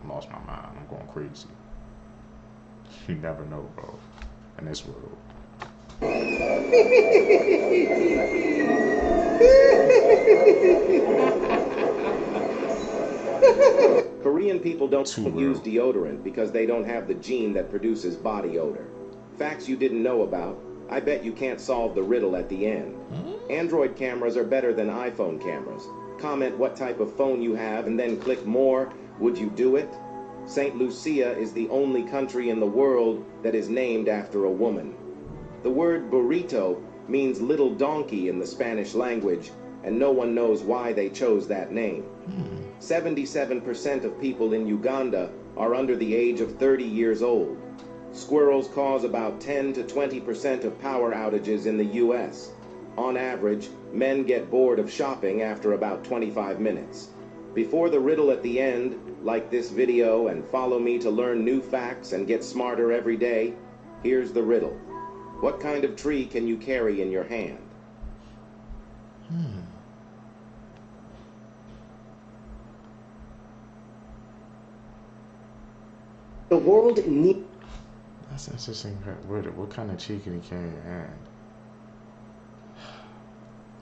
lost my mind, I'm going crazy." You never know, bro, in this world. Korean people don't use deodorant because they don't have the gene that produces body odor. Facts you didn't know about. I bet you can't solve the riddle at the end. Android cameras are better than iPhone cameras. Comment what type of phone you have and then click more. Would you do it? St. Lucia is the only country in the world that is named after a woman. The word burrito means little donkey in the Spanish language, and no one knows why they chose that name. 77% of people in Uganda are under the age of 30 years old. Squirrels cause about 10 to 20% of power outages in the US. On average, men get bored of shopping after about 25 minutes. Before the riddle at the end, like this video and follow me to learn new facts and get smarter every day, here's the riddle. What kind of tree can you carry in your hand? The world needs... That's interesting. What kind of tree can you carry in your hand?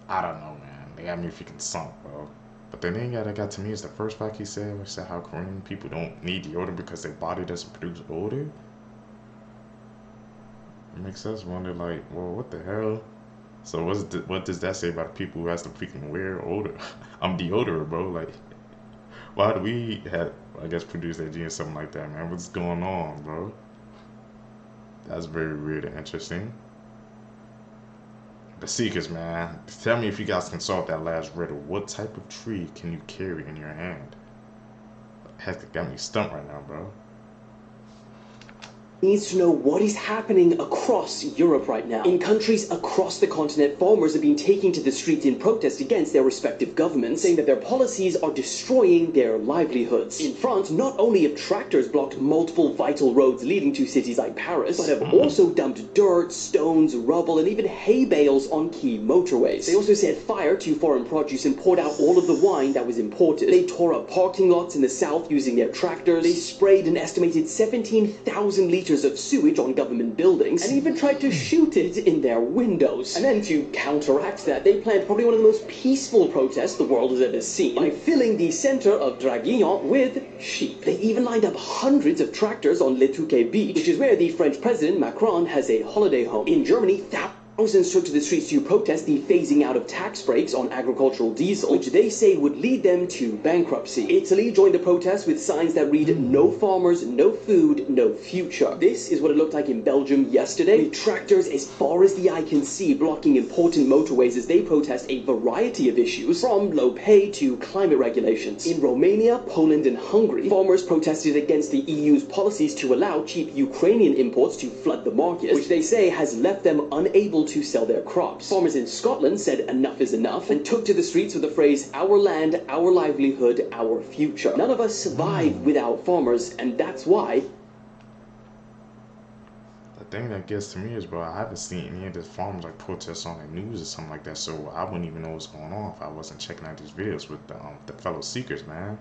I don't know, man. They got me freaking sunk, bro. But the thing that got to me is the first fact he said, which said how Korean people don't need deodorant because their body doesn't produce odor. It makes us wonder, like, well, what the hell? So what does that say about the people who has to freaking wear odor? I'm deodorant, bro. Like, why do we have, I guess, produce that gene or something like that, man? What's going on, bro? That's very weird and interesting. The Seekers, man. Tell me if you guys can solve that last riddle. What type of tree can you carry in your hand? Heck, it got me stumped right now, bro. Needs to know what is happening across Europe right now. In countries across the continent, farmers have been taking to the streets in protest against their respective governments, saying that their policies are destroying their livelihoods. In France, not only have tractors blocked multiple vital roads leading to cities like Paris, but have also dumped dirt, stones, rubble, and even hay bales on key motorways. They also set fire to foreign produce and poured out all of the wine that was imported. They tore up parking lots in the south using their tractors. They sprayed an estimated 17,000 liters of sewage on government buildings, and even tried to shoot it in their windows. And then to counteract that, they planned probably one of the most peaceful protests the world has ever seen by filling the center of Draguignan with sheep. They even lined up hundreds of tractors on Le Touquet Beach, which is where the French President Macron has a holiday home. In Germany, thousands took to the streets to protest the phasing out of tax breaks on agricultural diesel, which they say would lead them to bankruptcy. Italy joined the protest with signs that read, "No farmers, no food, no future." This is what it looked like in Belgium yesterday, with tractors as far as the eye can see blocking important motorways as they protest a variety of issues, from low pay to climate regulations. In Romania, Poland, and Hungary, farmers protested against the EU's policies to allow cheap Ukrainian imports to flood the market, which they say has left them unable to sell their crops. Farmers in Scotland said enough is enough and took to the streets with the phrase, "Our land, our livelihood, our future." None of us survive without farmers, and that's why... The thing that gets to me is, bro, I haven't seen any of the farmers like protests on the news or something like that, so I wouldn't even know what's going on if I wasn't checking out these videos with the fellow Seekers, man.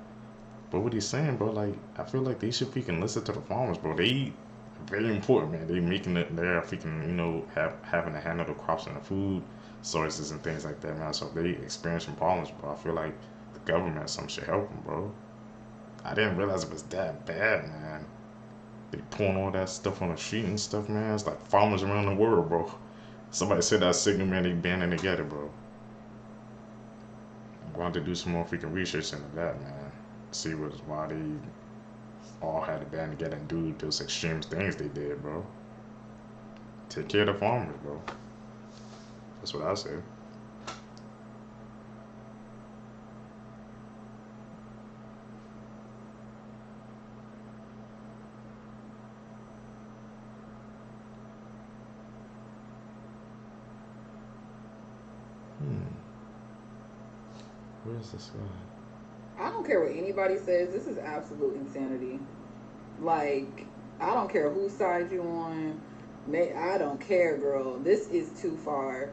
But what he's saying, bro, like, I feel like they should freaking listen to the farmers, bro. They very important, man. They making it, they're freaking, having to handle the crops and the food sources and things like that, man. So if they experiencing problems, bro, I feel like the government or something should help them, bro. I didn't realize it was that bad, man. They pouring all that stuff on the street and stuff, man. It's like farmers around the world, bro. Somebody said that signal, man, they banding together, bro. I'm going to do some more freaking research into that, man. See why they all had to band together and do those extreme things they did, bro. Take care of the farmers, bro. That's what I say. Where's this guy? I don't care what anybody says. This is absolute insanity. Like, I don't care whose side you on. I don't care, girl. This is too far.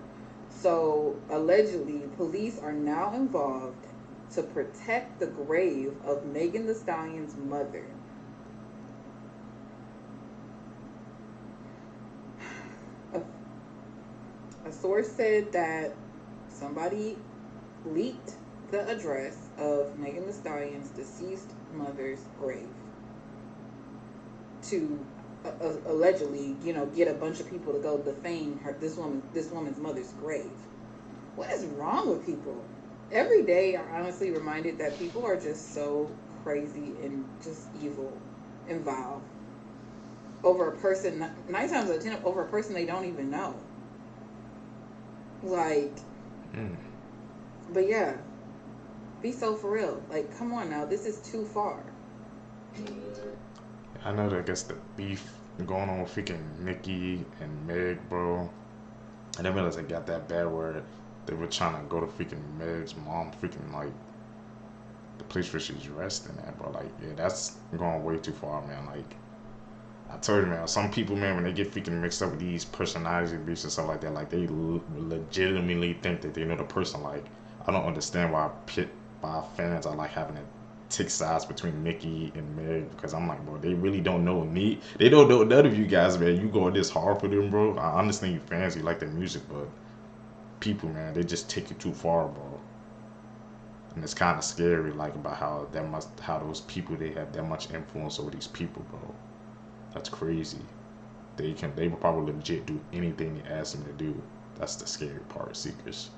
So, allegedly, police are now involved to protect the grave of Megan Thee Stallion's mother. A source said that somebody leaked the address of Megan Thee Stallion's deceased mother's grave to allegedly, get a bunch of people to go defame this woman's mother's grave. What is wrong with people? Every day, I'm honestly reminded that people are just so crazy and just evil and vile over a person. 9 times out of 10, over a person they don't even know. Like, but yeah. Be so for real. Like, come on now. This is too far. I know that I guess the beef going on with freaking Nicki and Meg, bro. I didn't realize it got that bad where they were trying to go to freaking Meg's mom, freaking, like, the place where she's resting at, bro. Like, yeah, that's going way too far, man. Like, I told you, man, some people, man, when they get freaking mixed up with these personality beefs and stuff like that, like, they legitimately think that they know the person. Like, I don't understand why fans are like having to take sides between Nicki and Meg, because I'm like, bro, they really don't know me. They don't know none of you guys, man. You going this hard for them, bro. I understand you fans, you like their music, but people, man, they just take it too far, bro. And it's kind of scary, like, about how those people, they have that much influence over these people, bro. That's crazy. They will probably legit do anything they ask them to do. That's the scary part, Seekers.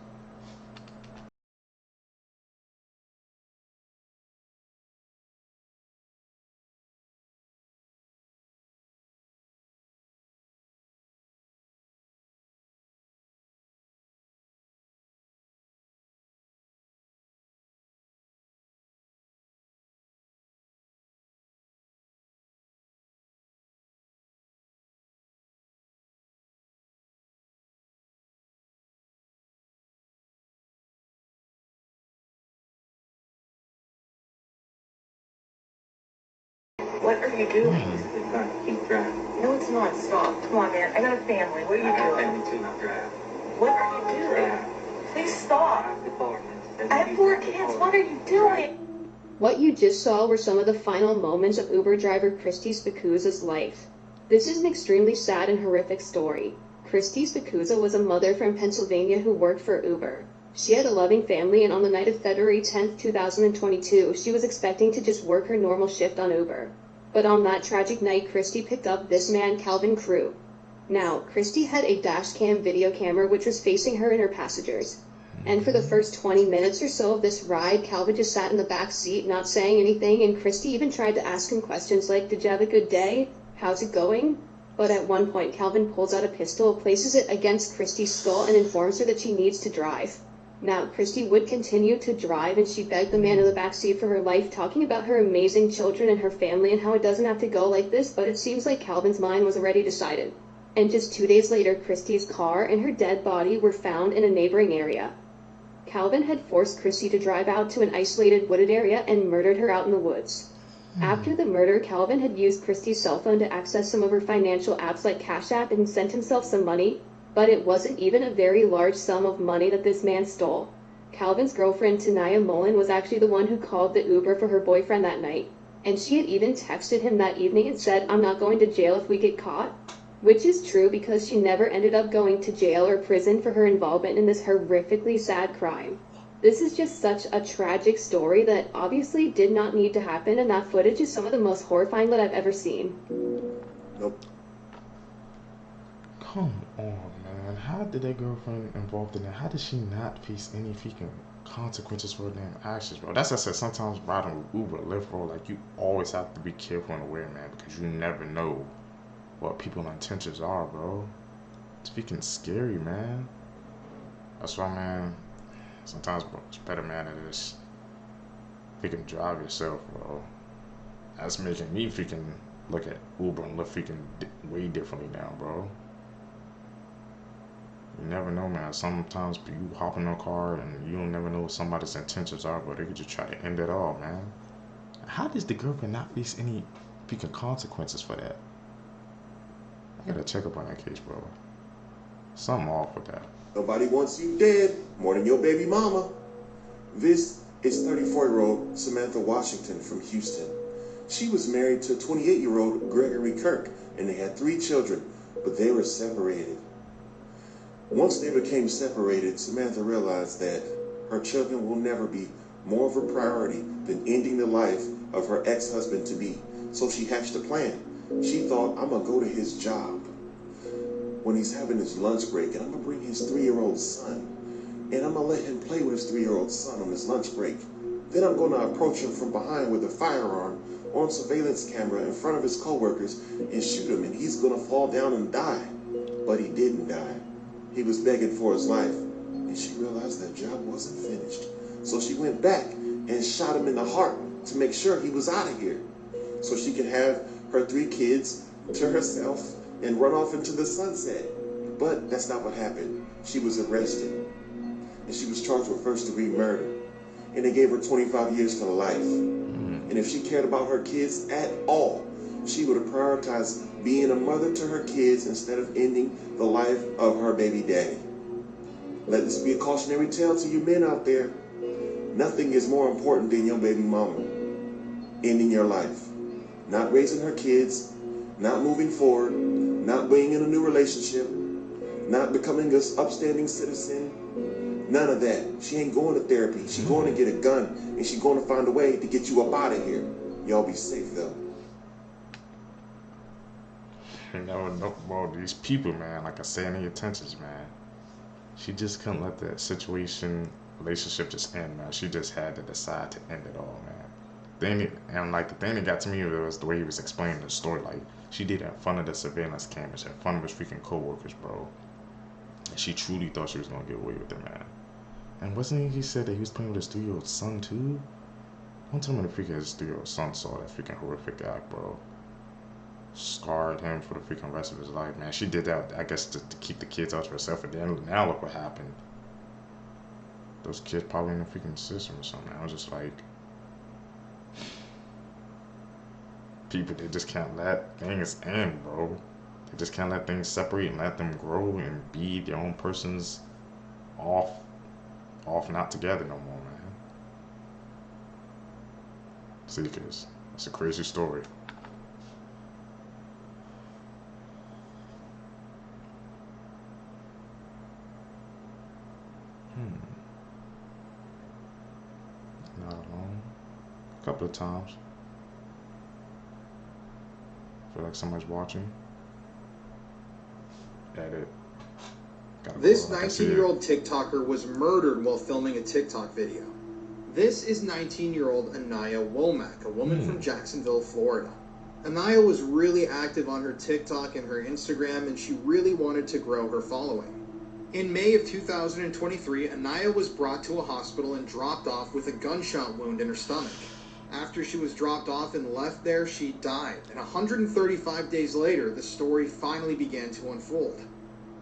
What are you doing? It's not keep track. No, it's not. Stop. Come on, man. I got a family. What are you doing? Family too, not drive. What are you doing? Please stop. I have 4 kids. What are you doing? What you just saw were some of the final moments of Uber driver Christy Spicuzza's life. This is an extremely sad and horrific story. Christy Spicuzza was a mother from Pennsylvania who worked for Uber. She had a loving family, and on the night of February 10, 2022, she was expecting to just work her normal shift on Uber. But on that tragic night, Christy picked up this man, Calvin Crew. Now, Christy had a dash cam video camera which was facing her and her passengers. And for the first 20 minutes or so of this ride, Calvin just sat in the back seat, not saying anything, and Christy even tried to ask him questions like, "Did you have a good day? How's it going?" But at one point, Calvin pulls out a pistol, places it against Christy's skull, and informs her that she needs to drive. Now, Christy would continue to drive, and she begged the man in the backseat for her life, talking about her amazing children and her family and how it doesn't have to go like this, but it seems like Calvin's mind was already decided. And just 2 days later, Christy's car and her dead body were found in a neighboring area. Calvin had forced Christy to drive out to an isolated wooded area and murdered her out in the woods. After the murder, Calvin had used Christy's cell phone to access some of her financial apps like Cash App and sent himself some money. But it wasn't even a very large sum of money that this man stole. Calvin's girlfriend, Tanaya Mullen, was actually the one who called the Uber for her boyfriend that night. And she had even texted him that evening and said, "I'm not going to jail if we get caught." Which is true because she never ended up going to jail or prison for her involvement in this horrifically sad crime. This is just such a tragic story that obviously did not need to happen, and that footage is some of the most horrifying that I've ever seen. Nope. Come on, man. How did that girlfriend involved in that? How did she not face any freaking consequences for her damn actions, bro? That's what I said. Sometimes riding with Uber, Lyft, bro, like you always have to be careful and aware, man, because you never know what people's intentions are, bro. It's freaking scary, man. That's why, man, sometimes, bro, it's better, man, to just freaking drive yourself, bro. That's making me freaking look at Uber and Lyft freaking way differently now, bro. You never know, man. Sometimes you hop in a car and you don't never know what somebody's intentions are, but they could just try to end it all, man. How does the girlfriend not face any freaking consequences for that? I gotta check up on that case, bro. Something off with that. Nobody wants you dead more than your baby mama. This is 34-year-old Samantha Washington from Houston. She was married to 28-year-old Gregory Kirk, and they had 3 children, but they were separated. Once they became separated, Samantha realized that her children will never be more of a priority than ending the life of her ex-husband-to-be. So she hatched a plan. She thought, I'm gonna go to his job when he's having his lunch break, and I'm gonna bring his 3-year-old son, and I'm gonna let him play with his 3-year-old son on his lunch break. Then I'm gonna approach him from behind with a firearm on surveillance camera in front of his coworkers and shoot him, and he's gonna fall down and die. But he didn't die. He was begging for his life, and she realized that job wasn't finished. So she went back and shot him in the heart to make sure he was out of here, so she could have her 3 kids to herself and run off into the sunset. But that's not what happened. She was arrested, and she was charged with first-degree murder, and they gave her 25 years for life. And if she cared about her kids at all, she would have prioritized being a mother to her kids instead of ending the life of her baby daddy. Let this be a cautionary tale to you men out there. Nothing is more important than your baby mama ending your life. Not raising her kids, not moving forward, not being in a new relationship, not becoming an upstanding citizen. None of that. She ain't going to therapy. She's going to get a gun, and she's going to find a way to get you up out of here. Y'all be safe, though. You know, well, these people, man, like I say, any intentions, man. She just couldn't let that relationship just end, man. She just had to decide to end it all, man. The thing that got to me was the way he was explaining the story. Like, she did it in front of the surveillance cameras, in front of his freaking co-workers, bro. And she truly thought she was gonna get away with it, man. And wasn't he said that he was playing with his 3-year-old son, too? One time when the freaking his 3-year-old son saw that freaking horrific act, bro. Scarred him for the freaking rest of his life, man. She did that, I guess, to keep the kids out to herself. And then now look what happened. Those kids probably in the freaking system or something. I was just like, people, they just can't let things end, bro. They just can't let things separate and let them grow and be their own persons off not together no more, man. See, because it's a crazy story. Not alone. A couple of times. Feel like somebody's watching. Edit. This 19-year-old TikToker was murdered while filming a TikTok video. This is 19-year-old Anaya Womack, a woman from Jacksonville, Florida. Anaya was really active on her TikTok and her Instagram, and she really wanted to grow her following. In May of 2023, Anaya was brought to a hospital and dropped off with a gunshot wound in her stomach. After she was dropped off and left there, she died. And 135 days later, the story finally began to unfold.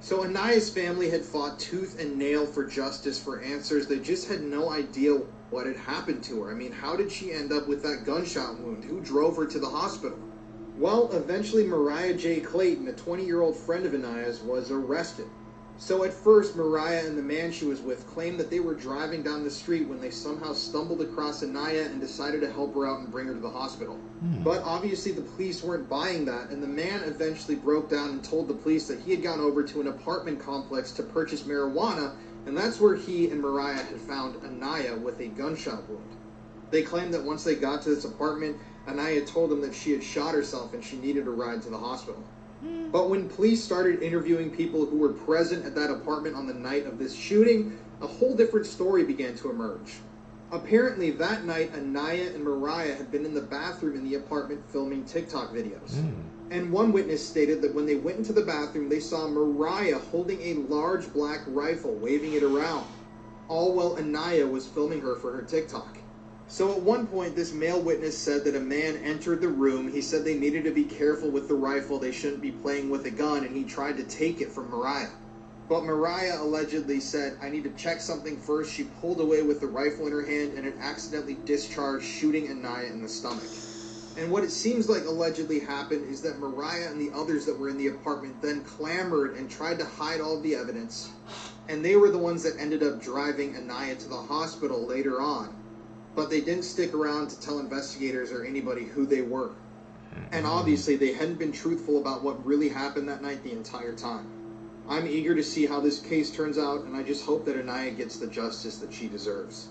So Anaya's family had fought tooth and nail for justice, for answers. They just had no idea what had happened to her. I mean, how did she end up with that gunshot wound? Who drove her to the hospital? Well, eventually Mariah J. Clayton, a 20-year-old friend of Anaya's, was arrested. So at first, Mariah and the man she was with claimed that they were driving down the street when they somehow stumbled across Anaya and decided to help her out and bring her to the hospital. But obviously the police weren't buying that, and the man eventually broke down and told the police that he had gone over to an apartment complex to purchase marijuana and that's where he and Mariah had found Anaya with a gunshot wound. They claimed that once they got to this apartment, Anaya told them that she had shot herself and she needed a ride to the hospital. But when police started interviewing people who were present at that apartment on the night of this shooting, a whole different story began to emerge. Apparently that night, Anaya and Mariah had been in the bathroom in the apartment filming TikTok videos. And one witness stated that when they went into the bathroom, they saw Mariah holding a large black rifle, waving it around, all while Anaya was filming her for her TikTok. So at one point, this male witness said that a man entered the room. He said they needed to be careful with the rifle. They shouldn't be playing with a gun, and he tried to take it from Mariah. But Mariah allegedly said, "I need to check something first." She pulled away with the rifle in her hand, and it accidentally discharged, shooting Anaya in the stomach. And what it seems like allegedly happened is that Mariah and the others that were in the apartment then clamored and tried to hide all of the evidence. And they were the ones that ended up driving Anaya to the hospital later on. But they didn't stick around to tell investigators or anybody who they were. And obviously they hadn't been truthful about what really happened that night the entire time. I'm eager to see how this case turns out, and I just hope that Anaya gets the justice that she deserves.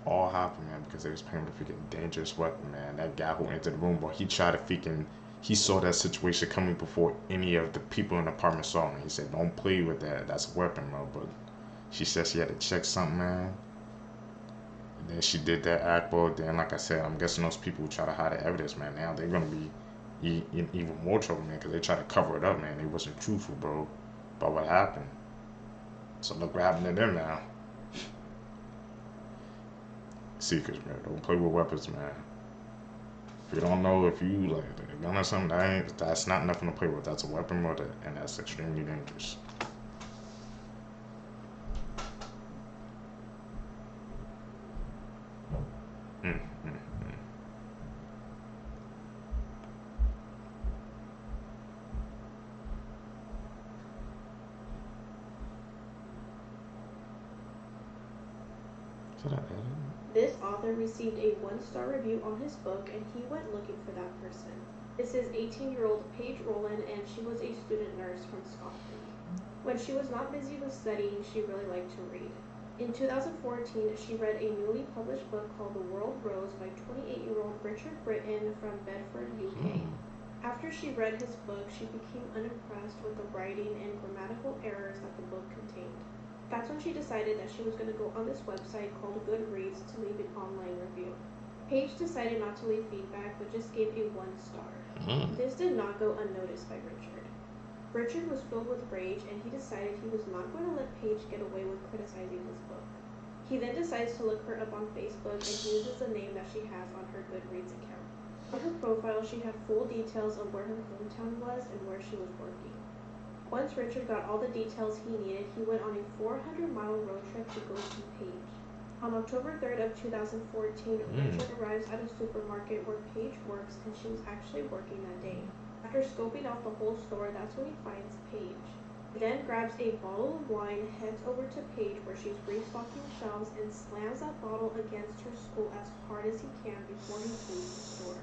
All happened, man, because they was playing with a freaking dangerous weapon, man. That guy who entered the room, boy, he tried to freaking, he saw that situation coming before any of the people in the apartment saw him. He said, "Don't play with that. That's a weapon, bro." But she said she had to check something, man. And then she did that act, bro. Then, like I said, I'm guessing those people who try to hide the evidence, man, now they're gonna be in even more trouble, man, because they try to cover it up, man. They wasn't truthful, bro, about what happened. So look what happened to them now. Seekers, man, don't play with weapons, man. If you don't know if you like a gun or something, that's not nothing to play with. That's a weapon, bro, and that's extremely dangerous. This author received a 1-star review on his book, and he went looking for that person. This is 18-year-old Paige Rowland, and she was a student nurse from Scotland. When she was not busy with studying, she really liked to read. In 2014, she read a newly published book called The World Rose by 28-year-old Richard Britton from Bedford, UK. After she read his book, she became unimpressed with the writing and grammatical errors that the book contained. That's when she decided that she was going to go on this website called Goodreads to leave an online review. Paige decided not to leave feedback, but just gave a 1-star. This did not go unnoticed by Richard. Richard was filled with rage, and he decided he was not going to let Paige get away with criticizing his book. He then decides to look her up on Facebook and uses the name that she has on her Goodreads account. On her profile, she had full details of where her hometown was and where she was working. Once Richard got all the details he needed, he went on a 400-mile road trip to go see Paige. On October 3rd of 2014, Richard arrives at a supermarket where Paige works, and she was actually working that day. After scoping out the whole store, that's when he finds Paige. He then grabs a bottle of wine, heads over to Paige where she's restocking shelves, and slams that bottle against her skull as hard as he can before he leaves the store.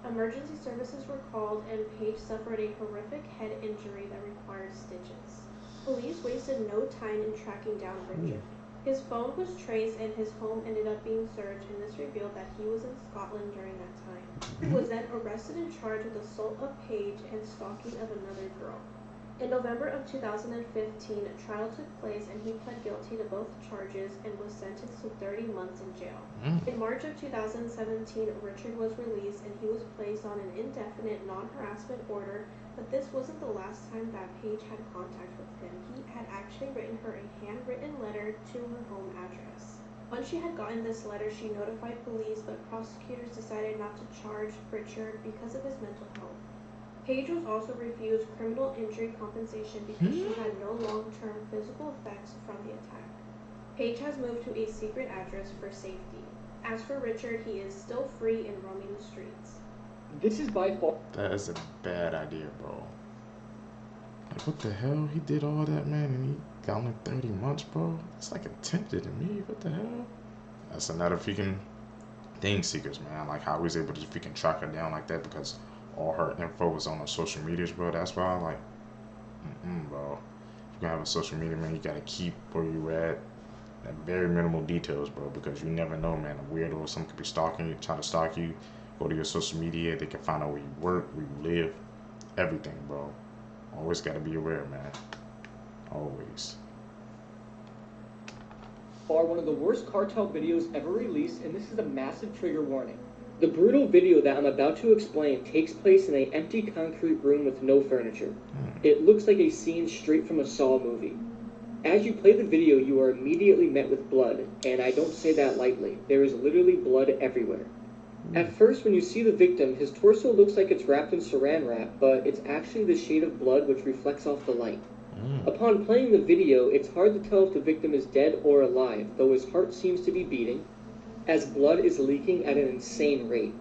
Emergency services were called, and Paige suffered a horrific head injury that required stitches. Police wasted no time in tracking down Richard. His phone was traced, and his home ended up being searched, and this revealed that he was in Scotland during that time. He was then arrested and charged with assault of Paige and stalking of another girl. In November of 2015, a trial took place, and he pled guilty to both charges and was sentenced to 30 months in jail. In March of 2017, Richard was released, and he was placed on an indefinite non-harassment order, but this wasn't the last time that Paige had contact with him. He had actually written her a handwritten letter to her home address. Once she had gotten this letter, she notified police, but prosecutors decided not to charge Richard because of his mental health. Paige was also refused criminal injury compensation because she had no long-term physical effects from the attack. Paige has moved to a secret address for safety. As for Richard, he is still free and roaming the streets. This is by far... That is a bad idea, bro. Like, what the hell? He did all that, man, and he got only 30 months, bro? It's like attempted to me. What the hell? That's another freaking thing, Seekers, man. Like, how he was able to freaking track her down like that because all her info was on her social medias, bro. That's why I'm like, bro. If you're can have a social media, man, you gotta keep where you at. Very minimal details, bro, because you never know, man. A weirdo or someone could be stalking you, try to stalk you. Go to your social media, they can find out where you work, where you live, everything, bro. Always gotta be aware, man. Always. Are one of the worst cartel videos ever released, and this is a massive trigger warning. The brutal video that I'm about to explain takes place in an empty concrete room with no furniture. It looks like a scene straight from a Saw movie. As you play the video, you are immediately met with blood, and I don't say that lightly. There is literally blood everywhere. At first, when you see the victim, his torso looks like it's wrapped in saran wrap, but it's actually the shade of blood which reflects off the light. Upon playing the video, it's hard to tell if the victim is dead or alive, though his heart seems to be beating, as blood is leaking at an insane rate.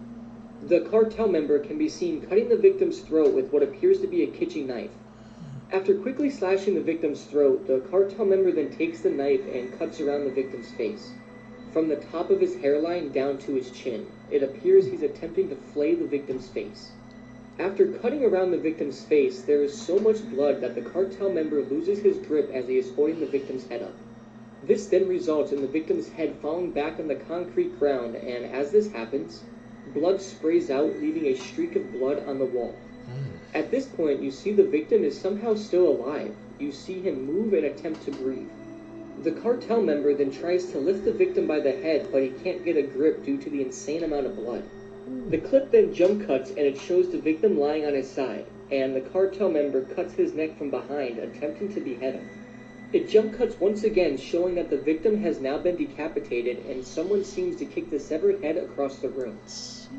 The cartel member can be seen cutting the victim's throat with what appears to be a kitchen knife. After quickly slashing the victim's throat, the cartel member then takes the knife and cuts around the victim's face. From the top of his hairline down to his chin, it appears he's attempting to flay the victim's face. After cutting around the victim's face, there is so much blood that the cartel member loses his grip as he is holding the victim's head up. This then results in the victim's head falling back on the concrete ground, and as this happens, blood sprays out, leaving a streak of blood on the wall. At this point, you see the victim is somehow still alive. You see him move and attempt to breathe. The cartel member then tries to lift the victim by the head, but he can't get a grip due to the insane amount of blood. The clip then jump cuts, and it shows the victim lying on his side, and the cartel member cuts his neck from behind, attempting to behead him. It jump cuts once again, showing that the victim has now been decapitated, and someone seems to kick the severed head across the room.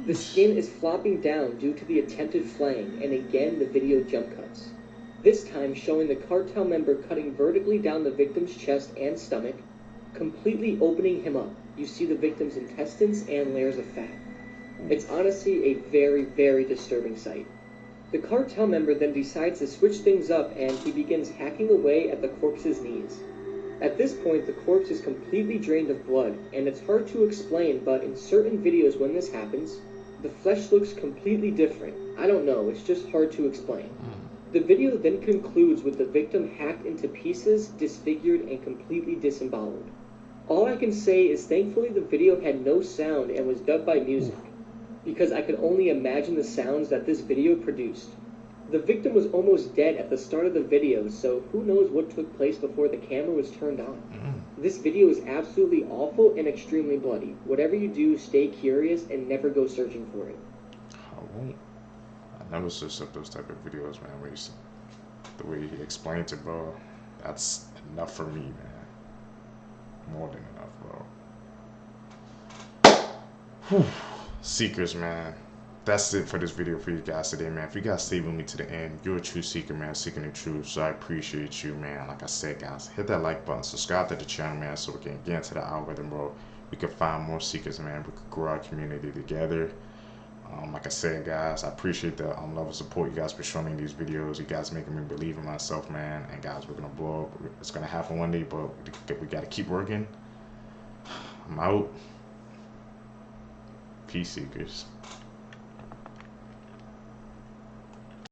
The skin is flopping down due to the attempted flaying, and again the video jump cuts. This time showing the cartel member cutting vertically down the victim's chest and stomach, completely opening him up. You see the victim's intestines and layers of fat. It's honestly a very, very disturbing sight. The cartel member then decides to switch things up, and he begins hacking away at the corpse's knees. At this point, the corpse is completely drained of blood, and it's hard to explain, but in certain videos when this happens, the flesh looks completely different. I don't know, it's just hard to explain. The video then concludes with the victim hacked into pieces, disfigured, and completely disemboweled. All I can say is thankfully the video had no sound and was dubbed by music, because I could only imagine the sounds that this video produced. The victim was almost dead at the start of the video, so who knows what took place before the camera was turned on. This video is absolutely awful and extremely bloody. Whatever you do, stay curious and never go searching for it. I won't. I never searched up those type of videos, man. The way he explained it, bro, that's enough for me, man. More than enough, bro. Seekers, man. That's it for this video for you guys today, man. If you guys stay with me to the end, you're a true seeker, man, seeking the truth. So I appreciate you, man. Like I said, guys, hit that like button, subscribe to the channel, man, so we can get into the algorithm, bro. We can find more seekers, man. We could grow our community together. Like I said, guys, I appreciate the love and support you guys for showing me these videos. You guys making me believe in myself, man. And guys, we're gonna blow up. It's gonna happen one day, but we gotta keep working. I'm out. Peace, seekers.